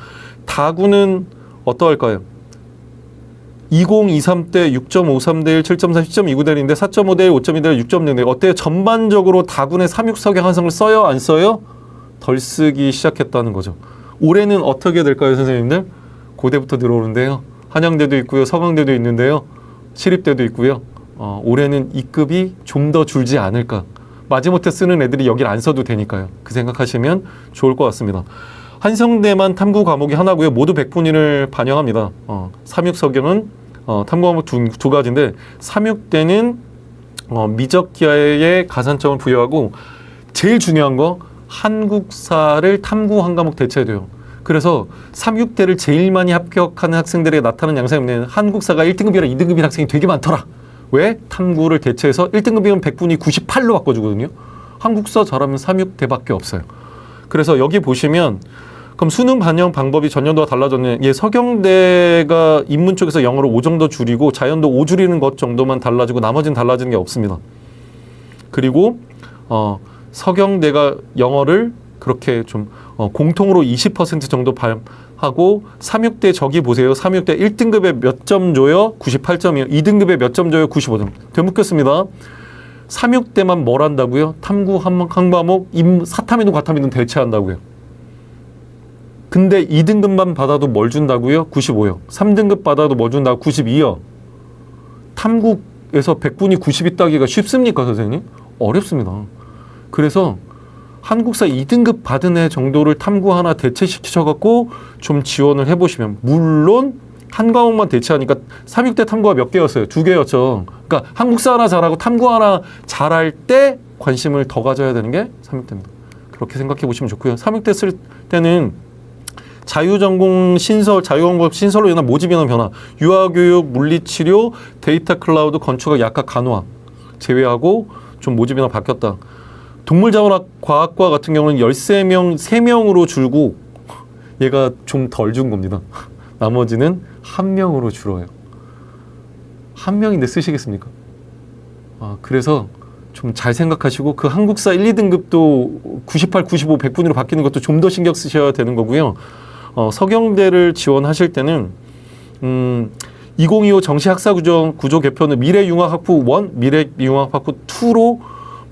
다군은 어떠할까요? 2023 때 6.53대 1, 7.4, 10.29대 1인데 4.5대 1, 5.2대 1, 6.0대 1. 어때요? 전반적으로 다군의 3.6 서경 한성을 써요? 안 써요? 덜 쓰기 시작했다는 거죠. 올해는 어떻게 될까요, 선생님들? 고대부터 들어오는데요. 한양대도 있고요. 서강대도 있는데요. 시립대도 있고요. 올해는 2급이 좀 더 줄지 않을까. 마지못해 쓰는 애들이 여기를 안 써도 되니까요. 그 생각하시면 좋을 것 같습니다. 한성대만 탐구 과목이 하나고요. 모두 100분위를 반영합니다. 3.6 서경은 탐구 과목 두 가지인데 3.6대는 미적기하에 가산점을 부여하고 제일 중요한 거 한국사를 탐구 한 과목 대체돼요. 그래서 3.6대를 제일 많이 합격하는 학생들에게 나타나는 양상이면 한국사가 1등급이라 2등급인 학생이 되게 많더라. 왜? 탐구를 대체해서 1등급이면 100분위 98로 바꿔주거든요. 한국사 잘하면 3.6대밖에 없어요. 그래서 여기 보시면 그럼 수능 반영 방법이 전년도와 달라졌네. 예, 서경대가 인문 쪽에서 영어를 5 정도 줄이고 자연도 5 줄이는 것 정도만 달라지고 나머지는 달라지는 게 없습니다. 그리고 서경대가 영어를 그렇게 좀 공통으로 20% 정도 하고 3.6대 저기 보세요. 3.6대 1등급에 몇 점 줘요? 98점이요. 2등급에 몇 점 줘요? 95점. 되묻겠습니다. 3.6대만 뭘 한다고요? 탐구 한 과목 사탐이든 과탐이든 대체한다고요. 근데 2등급만 받아도 뭘 준다고요? 95요. 3등급 받아도 뭐 준다고? 92요. 탐구에서 100분이 90이 따기가 쉽습니까, 선생님? 어렵습니다. 그래서 한국사 2등급 받은 애 정도를 탐구 하나 대체시켜갖고 좀 지원을 해보시면, 물론 한 과목만 대체하니까 3.6대 탐구가 몇 개였어요? 2개였죠. 그러니까 한국사 하나 잘하고 탐구 하나 잘할 때 관심을 더 가져야 되는 게 3.6대입니다. 그렇게 생각해 보시면 좋고요. 3.6대 쓸 때는 자유전공 신설, 자유공급 신설로 인한 모집 인원 변화, 유아교육, 물리치료, 데이터 클라우드, 건축학, 약학, 간호학 제외하고 좀 모집 인원 바뀌었다. 동물자원학 과학과 같은 경우는 13명, 3명으로 줄고 얘가 좀 덜 준 겁니다. 나머지는 1명으로 줄어요. 1명인데 쓰시겠습니까? 그래서 좀 잘 생각하시고 그 한국사 1, 2등급도 98, 95, 100분위로 바뀌는 것도 좀 더 신경 쓰셔야 되는 거고요. 서경대를 지원하실 때는 2025 정시학사구조 개편은 미래융합학부 1, 미래융합학부 2로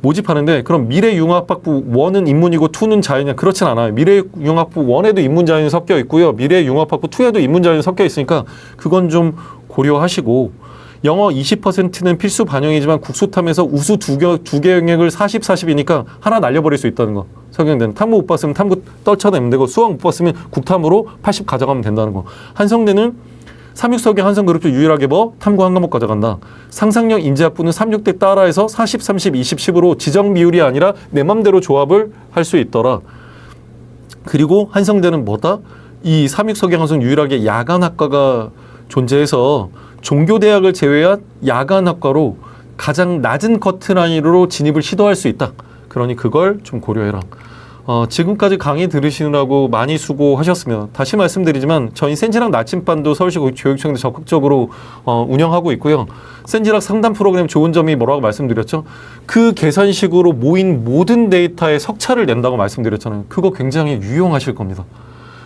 모집하는데, 그럼 미래융합학부 1은 인문이고 2는 자연이냐? 그렇진 않아요. 미래융합부 1에도 인문자연이 섞여 있고요. 미래융합학부 2에도 인문자연이 섞여 있으니까 그건 좀 고려하시고, 영어 20%는 필수 반영이지만 국수탐에서 우수 두 개 영역을 40, 40이니까 하나 날려버릴 수 있다는 거. 서경대는 탐구 못 봤으면 탐구 떨쳐내면 되고, 수학 못 봤으면 국탐으로 80 가져가면 된다는 거. 한성대는 3.6석의 한성그룹도 유일하게 탐구 한 과목 가져간다. 상상력 인지학부는 3.6대 따라해서 40, 30, 20, 10으로 지정 비율이 아니라 내 맘대로 조합을 할 수 있더라. 그리고 한성대는 이 3.6석의 한성 유일하게 야간학과가 존재해서 종교대학을 제외한 야간학과로 가장 낮은 커트라인으로 진입을 시도할 수 있다. 그러니 그걸 좀 고려해라. 지금까지 강의 들으시느라고 많이 수고하셨습니다. 다시 말씀드리지만 저희 센지락 나침반도 서울시 교육청에서 적극적으로 운영하고 있고요. 센지락 상담 프로그램 좋은 점이 뭐라고 말씀드렸죠? 그 계산식으로 모인 모든 데이터에 석차를 낸다고 말씀드렸잖아요. 그거 굉장히 유용하실 겁니다.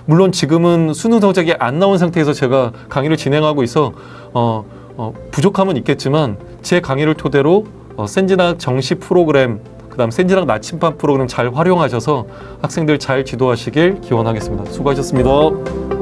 물론 지금은 수능 성적이 안 나온 상태에서 제가 강의를 진행하고 있어 부족함은 있겠지만 제 강의를 토대로 센지락 정시 프로그램, 그다음 센지락 나침반 프로그램 잘 활용하셔서 학생들 잘 지도하시길 기원하겠습니다. 수고하셨습니다.